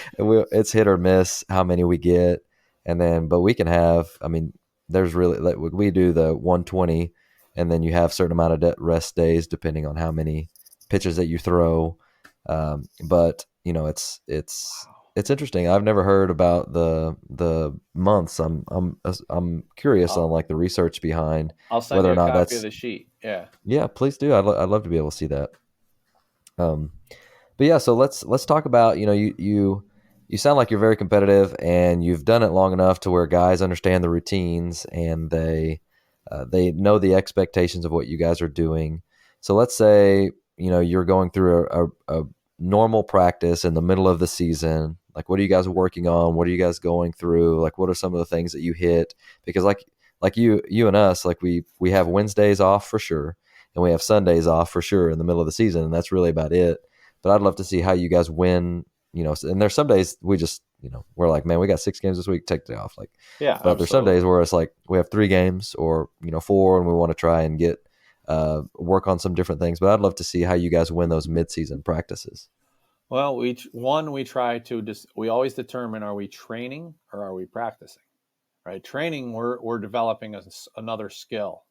It's hit or miss how many we get, but we can have. I mean, there's really, like, we do the 120, and then you have certain amount of rest days depending on how many pitches that you throw. But it's interesting. I've never heard about the months. I'm curious on I'll, like the research behind I'll send whether you or a not copy of that's. the sheet. Yeah. Yeah, please do. I'd love to be able to see that. Um, but yeah, so let's talk about, you sound like you're very competitive, and you've done it long enough to where guys understand the routines, and they know the expectations of what you guys are doing. So let's say you're going through a normal practice in the middle of the season. Like, what are you guys working on? What are you guys going through? Like, what are some of the things that you hit? Because like you and us, like we have Wednesdays off for sure, and we have Sundays off for sure in the middle of the season, and that's really about it. But I'd love to see how you guys win. And there's some days we just, we're like, man, we got 6 games this week, take the day off. Like, Yeah, but there's some days absolutely. where it's like we have 3 games or 4, and we want to try and get work on some different things. But I'd love to see how you guys win those mid-season practices. Well, we try to we always determine, are we training or are we practicing? Right? Training, we're developing another skill.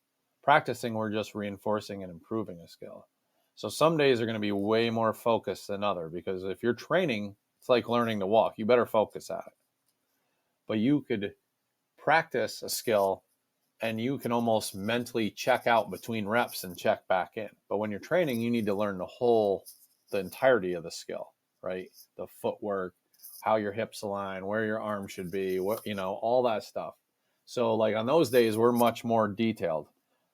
Practicing, we're just reinforcing and improving a skill. So some days are going to be way more focused than other, because if you're training, it's like learning to walk. You better focus at it. But you could practice a skill and you can almost mentally check out between reps and check back in. But when you're training, you need to learn the entirety of the skill, right? The footwork, how your hips align, where your arm should be, all that stuff. So like on those days, we're much more detailed.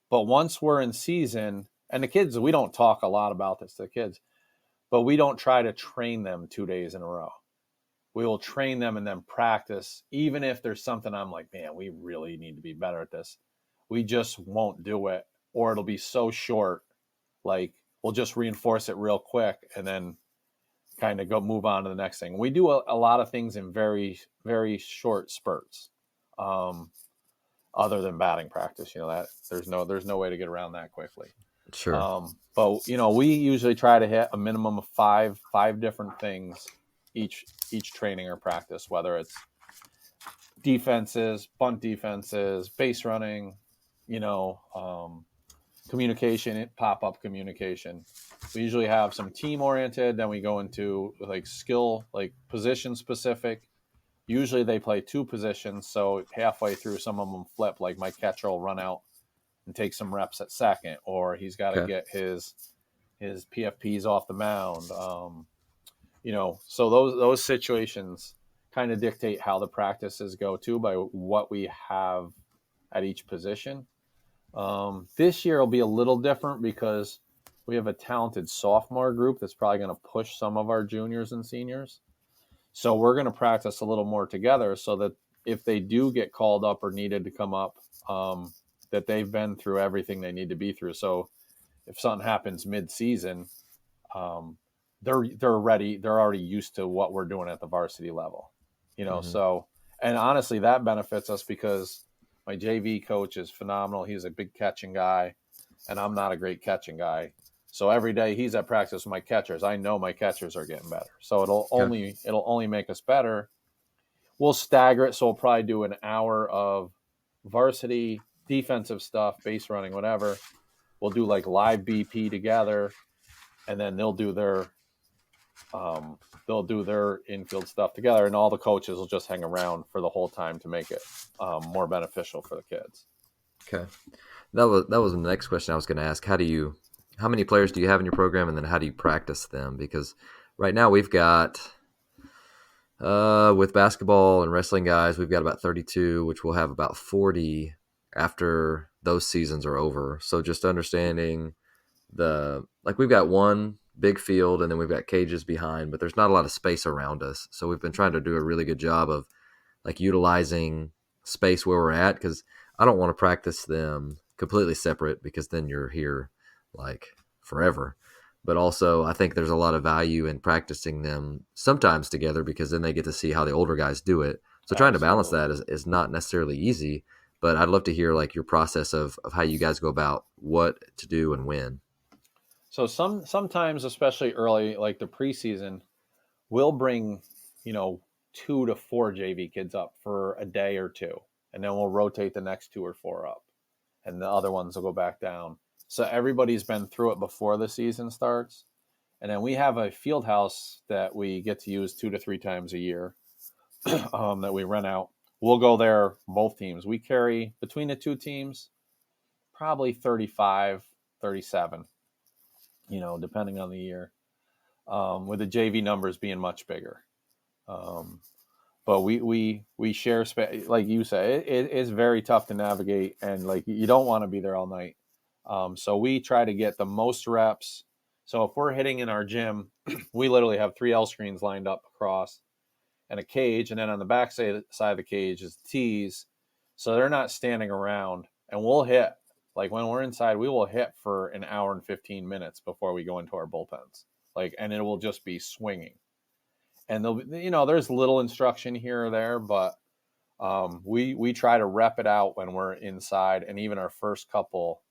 But once we're in season, and the kids, we don't talk a lot about this to the kids, but we don't try to train them 2 days in a row. We will train them and then practice, even if there's something I'm like, man, we really need to be better at this. We just won't do it, or it'll be so short. Like, we'll just reinforce it real quick and then kind of go move on to the next thing. We do a lot of things in very, very short spurts. Other than batting practice, that there's no way to get around that quickly. Sure. But we usually try to hit a minimum of five different things each training or practice, whether it's defenses, bunt defenses, base running, communication, pop-up communication. We usually have some team oriented, then we go into like skill, like position specific. Usually they play 2 positions, so halfway through some of them flip, like my catcher will run out and take some reps at second, or he's got to Okay. get his PFPs off the mound. So those situations kind of dictate how the practices go too, by what we have at each position. This year will be a little different because we have a talented sophomore group that's probably going to push some of our juniors and seniors. So we're going to practice a little more together, so that if they do get called up or needed to come up, that they've been through everything they need to be through. So if something happens mid-season, they're ready. They're already used to what we're doing at the varsity level, Mm-hmm. So, and honestly, that benefits us because my JV coach is phenomenal. He's a big catching guy, and I'm not a great catching guy. So every day he's at practice with my catchers, I know my catchers are getting better. So Okay. it'll only make us better. We'll stagger it, so we'll probably do an hour of varsity defensive stuff, base running, whatever. We'll do like live BP together, and then they'll do their infield stuff together, and all the coaches will just hang around for the whole time to make it more beneficial for the kids. Okay. That was the next question I was going to ask. How many players do you have in your program, and then how do you practice them? Because right now we've got, with basketball and wrestling guys, we've got about 32, which we'll have about 40 after those seasons are over. So just understanding we've got one big field, and then we've got cages behind, but there's not a lot of space around us. So we've been trying to do a really good job of like utilizing space where we're at, because I don't want to practice them completely separate, because then you're here like forever. But also, I think there's a lot of value in practicing them sometimes together, because then they get to see how the older guys do it. So trying to balance that Absolutely. is not necessarily easy, but I'd love to hear like your process of how you guys go about what to do and when. So sometimes, especially early, like the preseason, we'll bring 2 to 4 JV kids up for a day or two. and then we'll rotate the next 2 or 4 up, and the other ones will go back down. So everybody's been through it before the season starts. And then we have a field house that we get to use 2 to 3 times a year that we rent out. We'll go there, both teams. We carry between the 2 teams probably 35, 37, depending on the year, with the JV numbers being much bigger. But we share space, like you say, it is very tough to navigate, and like you don't want to be there all night. So we try to get the most reps. So if we're hitting in our gym, we literally have 3 L screens lined up across and a cage, and then on the back side of the cage is tees. So they're not standing around, and we'll hit. Like when we're inside, we will hit for an hour and 15 minutes before we go into our bullpens. And it will just be swinging. And there's little instruction here or there, but we try to rep it out when we're inside, and even our first couple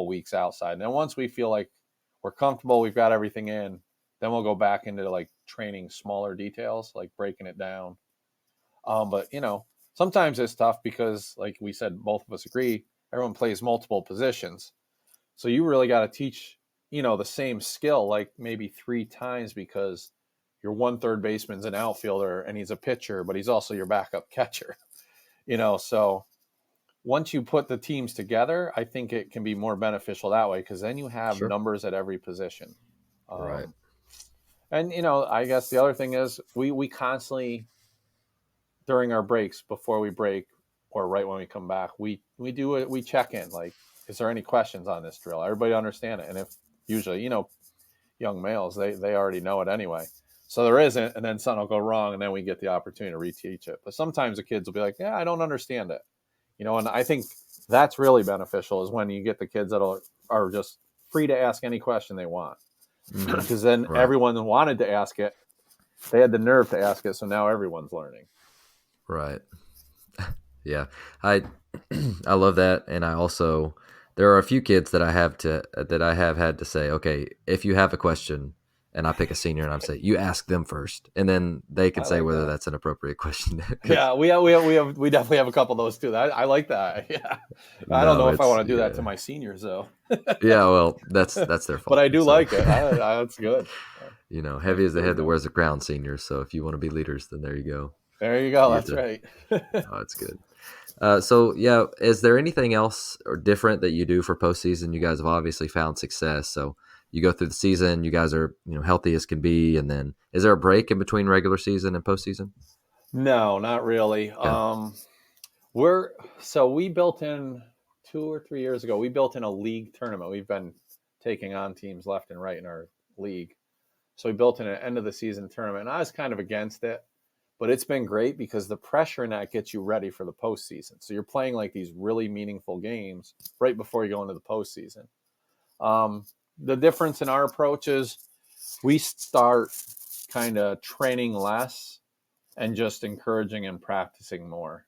weeks outside. And then once we feel like we're comfortable, we've got everything in, then we'll go back into like training smaller details, like breaking it down. But sometimes it's tough because, like we said, both of us agree, everyone plays multiple positions. So you really got to teach, the same skill, like maybe 3 times, because your 1 third baseman's an outfielder and he's a pitcher, but he's also your backup catcher, so once you put the teams together, I think it can be more beneficial that way, because then you have numbers at every position. Right. And, I guess the other thing is we constantly, during our breaks, before we break or right when we come back, we check in, like, is there any questions on this drill? Everybody understand it? And if usually, young males, they already know it anyway. So there isn't, and then something will go wrong, and then we get the opportunity to reteach it. But sometimes the kids will be like, yeah, I don't understand it. And I think that's really beneficial, is when you get the kids that are just free to ask any question they want. Because then everyone wanted to ask it. They had the nerve to ask it, so now everyone's learning. Right. Yeah. I love that. And there are a few kids that I have had to say, okay, if you have a question, and I pick a senior and I'm saying, you ask them first, and then they can say whether that's an appropriate question. Yeah, we definitely have a couple of those too. I like that. Yeah, I don't know if I want to do that to my seniors though. Yeah, well, that's their fault. But I do like it. That's good. Heavy is the head that wears the crown, seniors. So if you want to be leaders, then there you go. There you go. That's right. Oh, that's good. So yeah, is there anything else or different that you do for postseason? You guys have obviously found success. So you go through the season, you guys are healthy as can be, and then is there a break in between regular season and postseason? No, not really. Yeah. We built in 2 or 3 years ago. We built in a league tournament. We've been taking on teams left and right in our league, so we built in an end of the season tournament. And I was kind of against it, but it's been great because the pressure in that gets you ready for the postseason. So you're playing like these really meaningful games right before you go into the postseason. The difference in our approach is we start kind of training less and just encouraging and practicing more.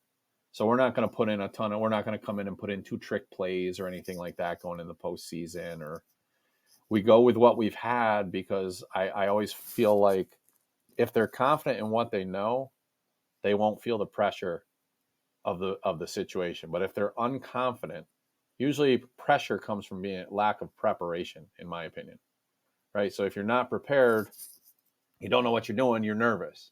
So we're not going to put in we're not going to come in and put in 2 trick plays or anything like that going in the postseason, or we go with what we've had, because I always feel like if they're confident in what they know, they won't feel the pressure of the situation. But if they're unconfident, usually pressure comes from being lack of preparation, in my opinion, right? So if you're not prepared, you don't know what you're doing, you're nervous.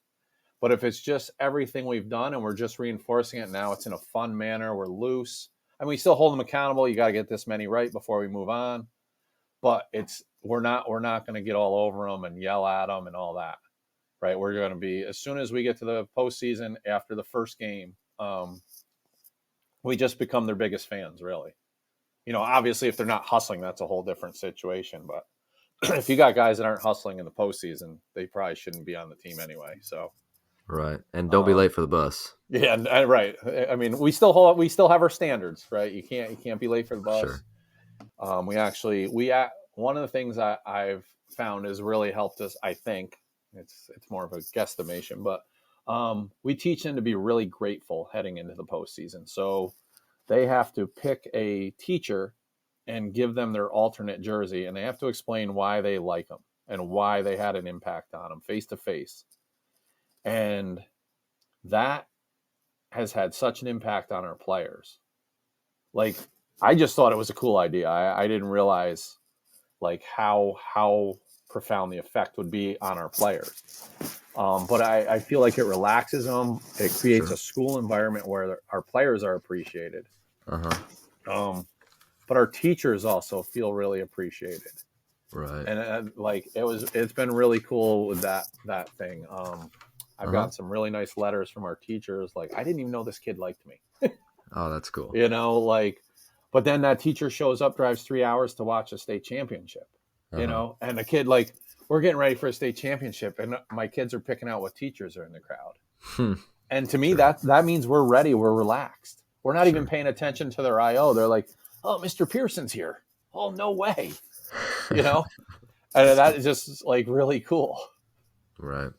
But if it's just everything we've done and we're just reinforcing it, now it's in a fun manner, we're loose. I mean, we still hold them accountable. You got to get this many right before we move on. But we're not going to get all over them and yell at them and all that, right? We're going to be, as soon as we get to the postseason after the first game, we just become their biggest fans, really. Obviously, if they're not hustling, that's a whole different situation. But if you got guys that aren't hustling in the postseason, they probably shouldn't be on the team anyway. So, right, and don't be late for the bus. Yeah, right. I mean, we still have our standards, right? You can't be late for the bus. Sure. One of the things I've found has really helped us. I think it's more of a guesstimation, but we teach them to be really grateful heading into the postseason. So they have to pick a teacher and give them their alternate jersey, and they have to explain why they like them and why they had an impact on them face to face. And that has had such an impact on our players. Like, I just thought it was a cool idea. I didn't realize like how profound the effect would be on our players. But I feel like it relaxes them. It creates Sure. a school environment where our players are appreciated. Uh-huh. But our teachers also feel really appreciated. Right. And like it's been really cool with that thing. I've Uh-huh. gotten some really nice letters from our teachers. Like, I didn't even know this kid liked me. Oh, that's cool. Like, but then that teacher shows up, drives 3 hours to watch a state championship, Uh-huh. and the kid, like, we're getting ready for a state championship, and my kids are picking out what teachers are in the crowd. Hmm. And to me, Sure. that means we're ready. We're relaxed. We're not even Sure. paying attention to their IO. They're like, oh, Mr. Pearson's here. Oh, no way. And that is just like really cool. Right.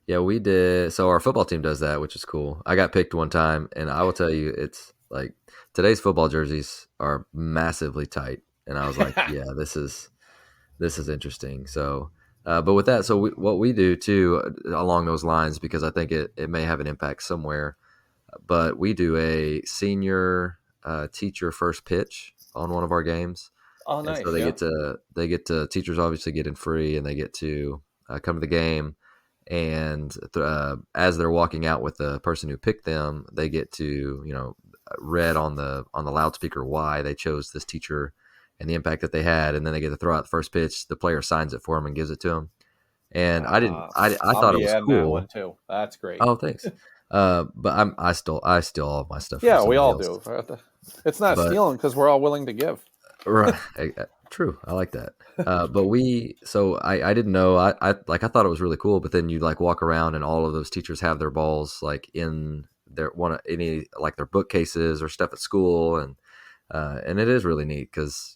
Yeah, we did. So our football team does that, which is cool. I got picked one time, and I will tell you, it's like today's football jerseys are massively tight, and I was like, yeah, this is interesting. So, but with that, so what we do too along those lines, because I think it may have an impact somewhere, but we do a senior teacher first pitch on one of our games, Oh, and so nice. Yeah. they get to teachers obviously get in free, and they get to come to the game. And as they're walking out with the person who picked them, they get to read on the loudspeaker why they chose this teacher and the impact that they had, and then they get to throw out the first pitch. The player signs it for them and gives it to them. And I didn't. I I'll thought it be was adding that one cool. too. That's great. Oh, thanks. But I steal all of my stuff from Yeah, we somebody all else. do. It's not But stealing because we're all willing to give. right, true. I like that. But I didn't know. I thought it was really cool. But then you like walk around and all of those teachers have their balls like in their their bookcases or stuff at school, and it is really neat because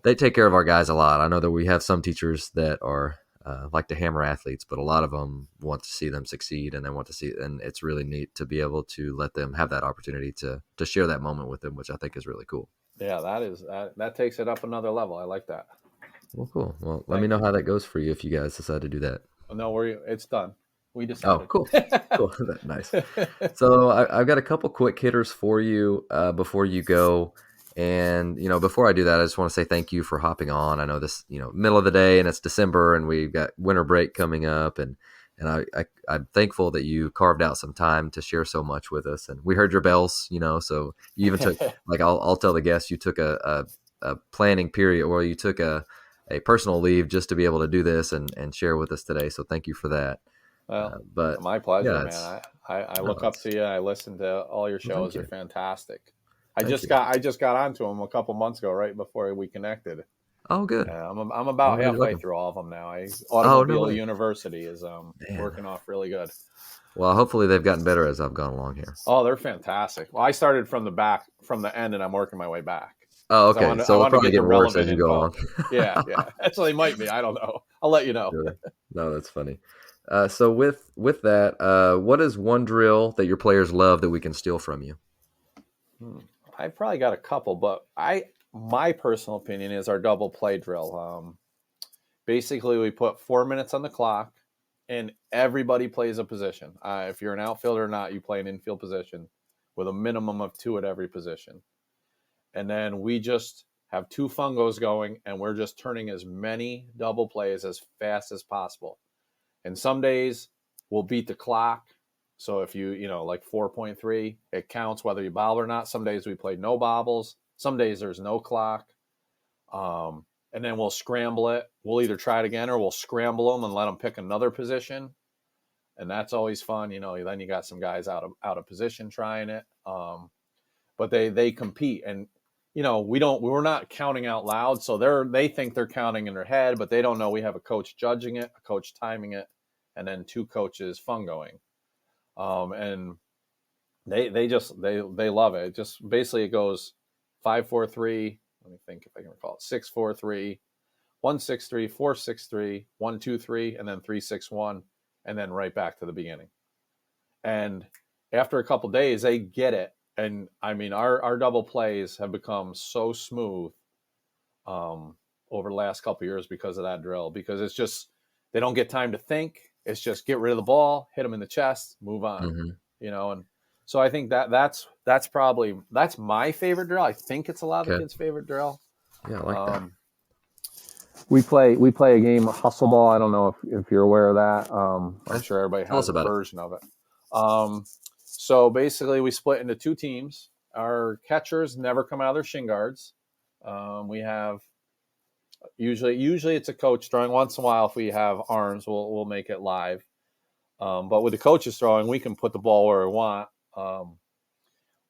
they take care of our guys a lot. I know that we have some teachers that are like to hammer athletes, but a lot of them want to see them succeed, and they want to see, and it's really neat to be able to let them have that opportunity to share that moment with them, which I think is really cool. Yeah, that takes it up another level. I like that. Well, cool. Well, let me know how that goes for you if you guys decide to do that. No, it's done. We Oh, decided. cool. Cool. Nice. So I've got a couple quick hitters for you before you go. And, before I do that, I just want to say thank you for hopping on. I know this, middle of the day and it's December and we've got winter break coming up. And I'm thankful that you carved out some time to share so much with us. And we heard your bells, so you even took, like, I'll tell the guests, you took a planning period, or you took a personal leave just to be able to do this and share with us today. So thank you for that. Well, But my pleasure, yeah, man. I look up to you. I listen to all your shows. you. They're fantastic. I Thank just got onto them a couple months ago, right before we connected. Oh, good. I'm about Already halfway looking. through all of them now. No Automobile way. University is Man. working off really good. Well, hopefully they've gotten better as I've gone along here. Oh, they're fantastic. Well, I started from the end, and I'm working my way back. Oh, okay. So they'll probably get worse as you go along. Yeah. Actually, they might be. I don't know. I'll let you know. Sure. No, that's funny. So with that, what is one drill that your players love that we can steal from you? I've probably got a couple, but my personal opinion is our double play drill. Basically, we put 4 minutes on the clock, and everybody plays a position. If you're an outfielder or not, you play an infield position with a minimum of 2 at every position. And then we just have 2 fungos going, and we're just turning as many double plays as fast as possible. And some days we'll beat the clock. So if like 4.3, it counts whether you bobble or not. Some days we play no bobbles. Some days there's no clock. And then we'll scramble it. We'll either try it again or we'll scramble them and let them pick another position. And that's always fun. Then you got some guys out of position trying it. But they compete, and we're not counting out loud. So they think they're counting in their head, but they don't know we have a coach judging it, a coach timing it, and then 2 coaches fungoing. And they love it. Just basically it goes 5-4-3. Let me think if I can recall it. 6-4-3, 1-6-3, 4-6-3, 1-2-3, and then 3-6-1, and then right back to the beginning. And after a couple days, they get it. And I mean, our double plays have become so smooth over the last couple of years because of that drill. Because it's just they don't get time to think. It's just get rid of the ball, hit them in the chest, move on. Mm-hmm. And So I think that's my favorite drill. I think it's a lot of the Okay. kids' favorite drill. Yeah, I like that. We play a game of hustle ball. I don't know if you're aware of that. I'm sure everybody Tell us has a about it. version of it. So basically, we split into two teams. Our catchers never come out of their shin guards. We have usually it's a coach throwing. Once in a while, if we have arms, we'll make it live. But with the coaches throwing, we can put the ball where we want.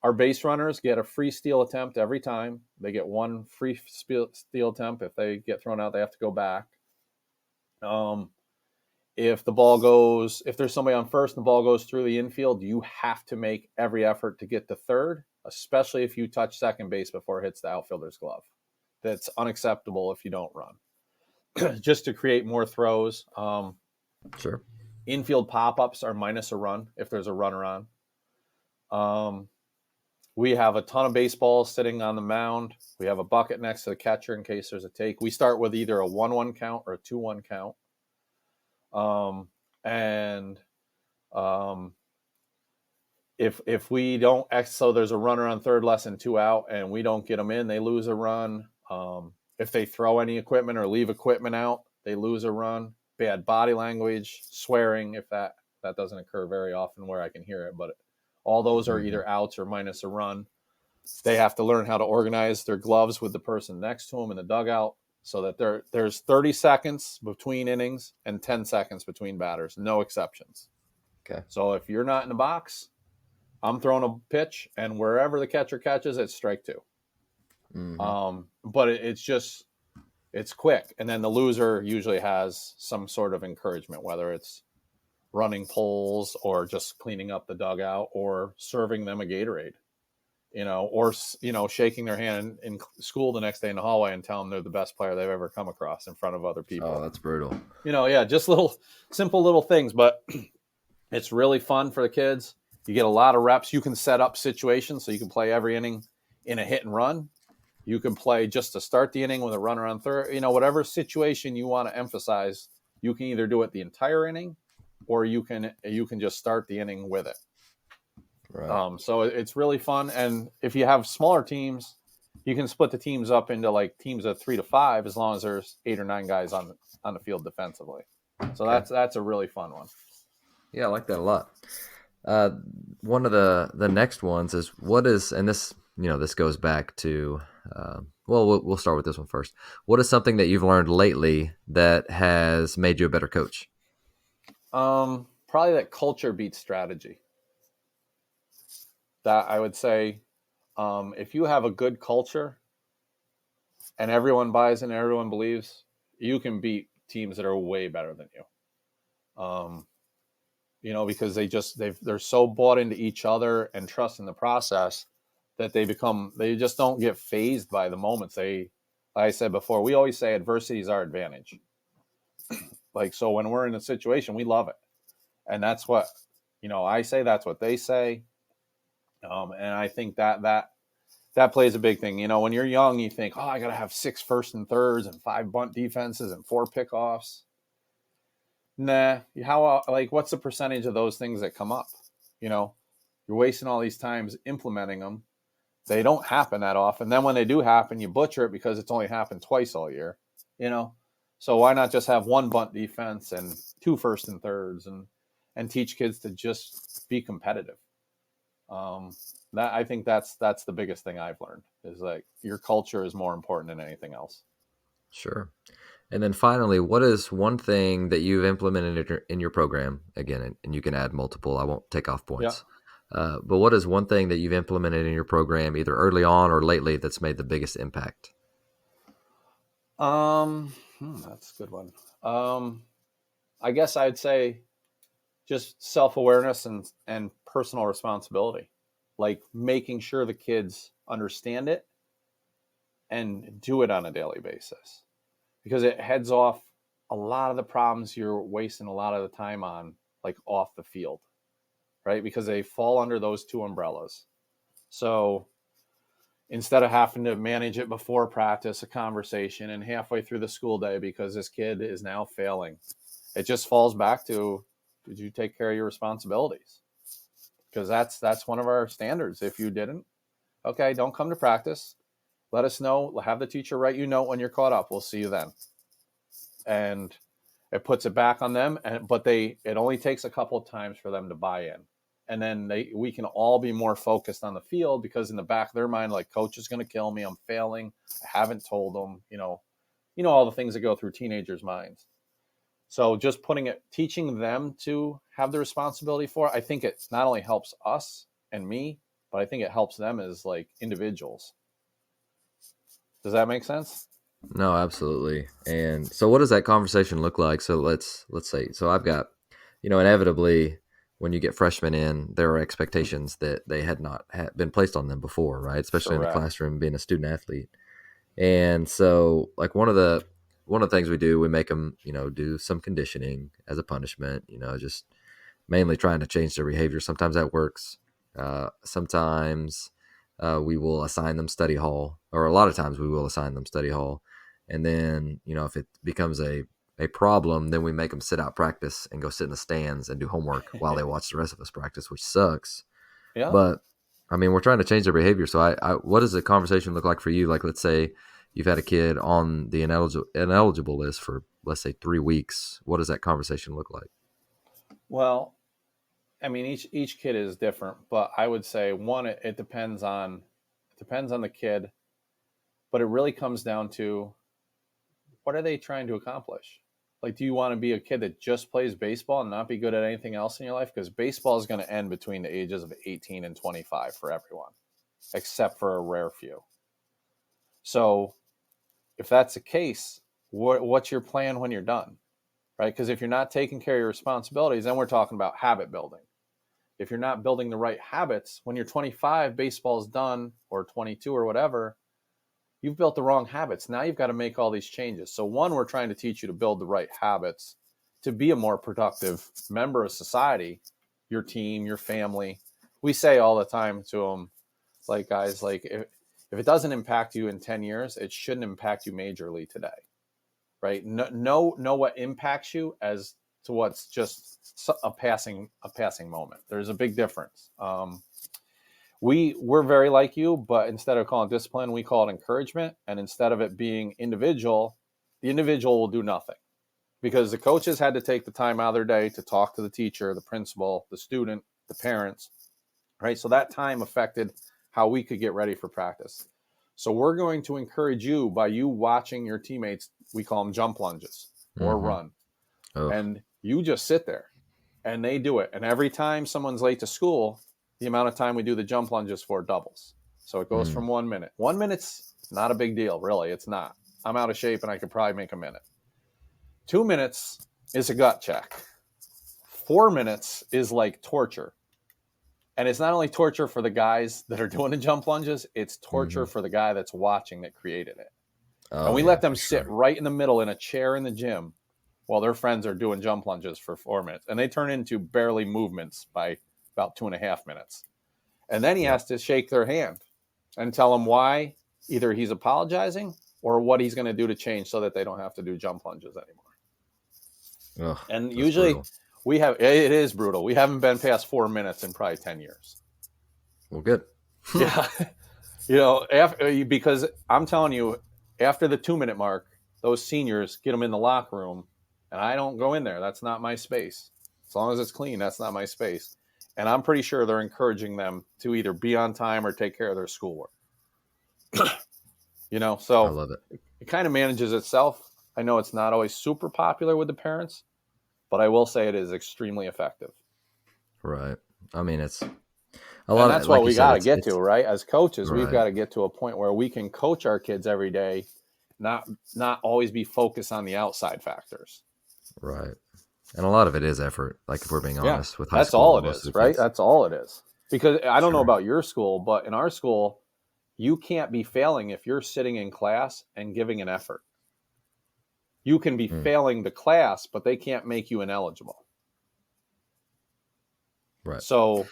Our base runners get a free steal attempt every time. They get one free steal attempt. If they get thrown out, they have to go back. If there's somebody on first and the ball goes through the infield, you have to make every effort to get to third, especially if you touch second base before it hits the outfielder's glove. That's unacceptable if you don't run. Just to create more throws. Sure. Infield pop-ups are minus a run if there's a runner on. We have a ton of baseballs sitting on the mound. We have a bucket next to the catcher in case there's a take. We start with either a 1-1 count or a 2-1 count. If we don't, so there's a runner on third, less than 2 out, and we don't get them in, they lose a run. If they throw any equipment or leave equipment out, they lose a run. Bad body language, swearing, if that doesn't occur very often where I can hear it, but all those are either outs or minus a run. They have to learn how to organize their gloves with the person next to them in the dugout so that there's 30 seconds between innings and 10 seconds between batters, no exceptions. Okay. So if you're not in the box, I'm throwing a pitch, and wherever the catcher catches, it's strike two. Mm-hmm. But it's quick. And then the loser usually has some sort of encouragement, whether it's running poles or just cleaning up the dugout or serving them a Gatorade, or shaking their hand in school the next day in the hallway and telling them they're the best player they've ever come across in front of other people. Oh, that's brutal. Just simple little things, but it's really fun for the kids. You get a lot of reps. You can set up situations so you can play every inning in a hit and run. You can play just to start the inning with a runner on third. Whatever situation you want to emphasize, you can either do it the entire inning, or you can just start the inning with it. Right. So it's really fun. And if you have smaller teams, you can split the teams up into like teams of 3 to 5, as long as there's 8 or 9 guys on the field defensively. So Okay. that's a really fun one. Yeah, I like that a lot. One of the next ones is and this this goes back to we'll start with this one first. What is something that you've learned lately that has made you a better coach? Probably that culture beats strategy. That I would say, if you have a good culture and everyone buys in, everyone believes, you can beat teams that are way better than you. Because they're so bought into each other and trust in the process that they just don't get fazed by the moments. Like I said before, we always say adversity is our advantage. So when we're in a situation, we love it. And that's what, I say, that's what they say. And I think that plays a big thing. When you're young, you think, I got to have 6 first and thirds and 5 bunt defenses and 4 pickoffs. Nah, what's the percentage of those things that come up? You're wasting all these times implementing them. They don't happen that often. Then when they do happen, you butcher it because it's only happened twice all year, So why not just have 1 bunt defense and 2 first and thirds and teach kids to just be competitive? I think that's the biggest thing I've learned is your culture is more important than anything else. Sure. And then finally, what is one thing that you've implemented in your program, again, and you can add multiple, I won't take off points, but what is one thing that you've implemented in your program either early on or lately that's made the biggest impact? That's a good one. I guess I'd say just self-awareness and personal responsibility, making sure the kids understand it and do it on a daily basis, because it heads off a lot of the problems you're wasting a lot of the time on, off the field, right? Because they fall under those 2 umbrellas. So instead of having to manage it before practice, a conversation, and halfway through the school day because this kid is now failing, it just falls back to, did you take care of your responsibilities? because that's one of our standards. If you didn't, okay, don't come to practice. Let us know. Have the teacher write you note when you're caught up. We'll see you then. And it puts it back on them. But it only takes a couple of times for them to buy in. And then we can all be more focused on the field, because in the back of their mind, like, coach is going to kill me. I'm failing. I haven't told them, all the things that go through teenagers' minds. So just teaching them to have the responsibility for it, I think it not only helps us and me, but I think it helps them as like individuals. Does that make sense? No, absolutely. And so what does that conversation look like? So let's say, so I've got, inevitably when you get freshmen in, there are expectations that they had not been placed on them before, right? Especially Correct. in the classroom, being a student athlete. And so like one of the things we do, we make them, do some conditioning as a punishment, just mainly trying to change their behavior. Sometimes that works. Sometimes we will assign them study hall, or a lot of times we will assign them study hall. And then, if it becomes a problem, then we make them sit out practice and go sit in the stands and do homework while they watch the rest of us practice, which sucks. Yeah. But I mean, we're trying to change their behavior. So what does the conversation look like for you? Like, let's say you've had a kid on the ineligible list for, let's say, 3 weeks. What does that conversation look like? Well, I mean, each kid is different, but I would say it depends on the kid, but it really comes down to, what are they trying to accomplish? Like, do you want to be a kid that just plays baseball and not be good at anything else in your life? Because baseball is going to end between the ages of 18 and 25 for everyone, except for a rare few. So if that's the case, what's your plan when you're done, right? Because if you're not taking care of your responsibilities, then we're talking about habit building. If you're not building the right habits, when you're 25, baseball's done, or 22 or whatever, you've built the wrong habits. Now you've got to make all these changes. So one, we're trying to teach you to build the right habits to be a more productive member of society, your team, your family. We say all the time to them, like, guys, like, if it doesn't impact you in 10 years, it shouldn't impact you majorly today, right? Know what impacts you as to what's just a passing moment. There's a big difference. We're very like you, but instead of calling it discipline, we call it encouragement. And instead of it being individual, the individual will do nothing, because the coaches had to take the time out of their day to talk to the teacher, the principal, the student, the parents, right? So that time affected how we could get ready for practice. So we're going to encourage you by you watching your teammates. We call them jump lunges or run. Oh. And you just sit there and they do it. And every time someone's late to school, the amount of time we do the jump lunges for doubles. So it goes from 1 minute. 1 minute's not a big deal, really. It's not. I'm out of shape and I could probably make a minute. 2 minutes is a gut check. 4 minutes is like torture. And it's not only torture for the guys that are doing the jump lunges, it's torture for the guy that's watching that created it. And we let them sit right in the middle in a chair in the gym while their friends are doing jump lunges for 4 minutes. And they turn into barely movements by about 2.5 minutes. And then he has to shake their hand and tell them why either he's apologizing or what he's going to do to change so that they don't have to do jump lunges anymore. Ugh, and usually brutal. It is brutal. We haven't been past 4 minutes in probably 10 years. Well, good. Yeah. Because I'm telling you, after the 2 minute mark, those seniors get them in the locker room, and I don't go in there. That's not my space. As long as it's clean, that's not my space. And I'm pretty sure they're encouraging them to either be on time or take care of their schoolwork. So I love it. It kind of manages itself. I know it's not always super popular with the parents, but I will say it is extremely effective. Right. I mean, it's a lot. And that's what we got to get to, right? As coaches, we've got to get to a point where we can coach our kids every day, not always be focused on the outside factors. Right. And a lot of it is effort. Like, if we're being honest with high that's school. All it is, right? That's all it is. Because I don't know about your school, but in our school, you can't be failing if you're sitting in class and giving an effort. You can be failing the class, but they can't make you ineligible. Right. So,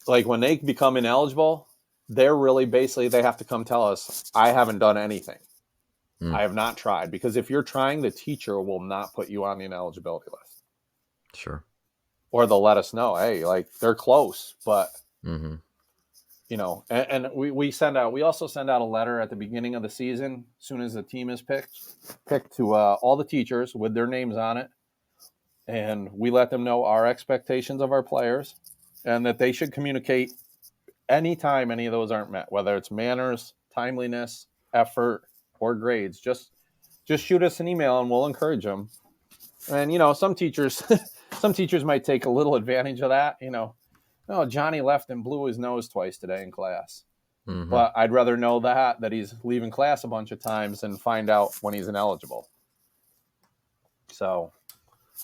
like, when they become ineligible, they're really basically, they have to come tell us, I haven't done anything. I have not tried. Because if you're trying, the teacher will not put you on the ineligibility list. Sure. or they'll let us know, hey, like they're close, but Mm-hmm. you know, and we also send out a letter at the beginning of the season, as soon as the team is picked to all the teachers with their names on it. And we let them know our expectations of our players and that they should communicate anytime any of those aren't met, whether it's manners, timeliness, effort, or grades. Just shoot us an email and we'll encourage them. And, you know, some teachers might take a little advantage of that. You know, oh, Johnny left and blew his nose twice today in class. Mm-hmm. But I'd rather know that he's leaving class a bunch of times than find out when he's ineligible. So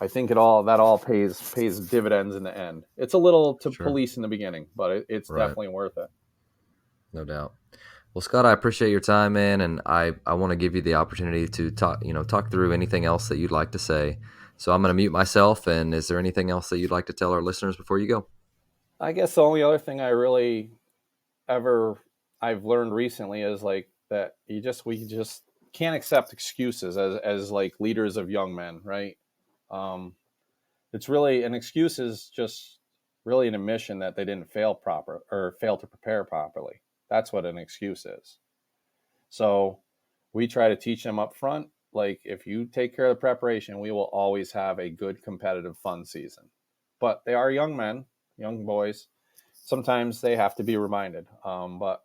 I think that all pays dividends in the end. It's a little to police in the beginning, but it's definitely worth it. No doubt. Well, Scott, I appreciate your time, man, and I want to give you the opportunity to talk through anything else that you'd like to say. So I'm going to mute myself, and is there anything else that you'd like to tell our listeners before you go? I guess the only other thing I've learned recently is like that we just can't accept excuses as like leaders of young men, right? It's really an excuse is just really an admission that they didn't fail to prepare properly. That's what an excuse is. So we try to teach them up front, like if you take care of the preparation, we will always have a good, competitive, fun season. But they are young men, young boys. Sometimes they have to be reminded. But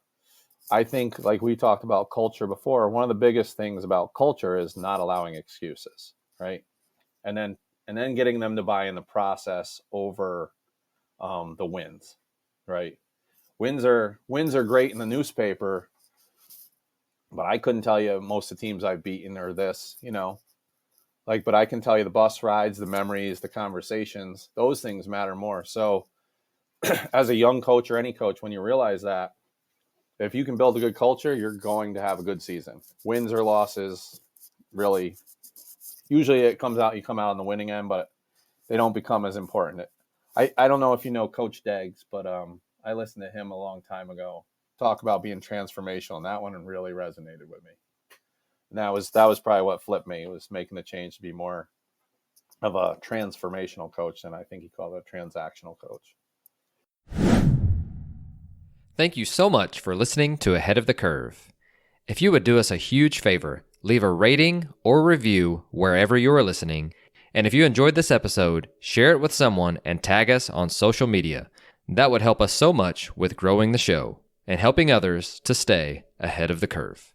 I think, like we talked about culture before, one of the biggest things about culture is not allowing excuses, right? And then getting them to buy in the process over the wins, right? Wins are great in the newspaper, but I couldn't tell you most of the teams I've beaten or this, you know. Like, but I can tell you the bus rides, the memories, the conversations, those things matter more. So as a young coach or any coach, when you realize that, if you can build a good culture, you're going to have a good season. Wins or losses, really, usually you come out on the winning end, but they don't become as important. I don't know if you know Coach Deggs, but I listened to him a long time ago talk about being transformational, and that one really resonated with me. And that was probably what flipped me. It was making the change to be more of a transformational coach than I think he called it a transactional coach. Thank you so much for listening to Ahead of the Curve. If you would do us a huge favor, leave a rating or review wherever you are listening. And if you enjoyed this episode, share it with someone and tag us on social media. That would help us so much with growing the show and helping others to stay ahead of the curve.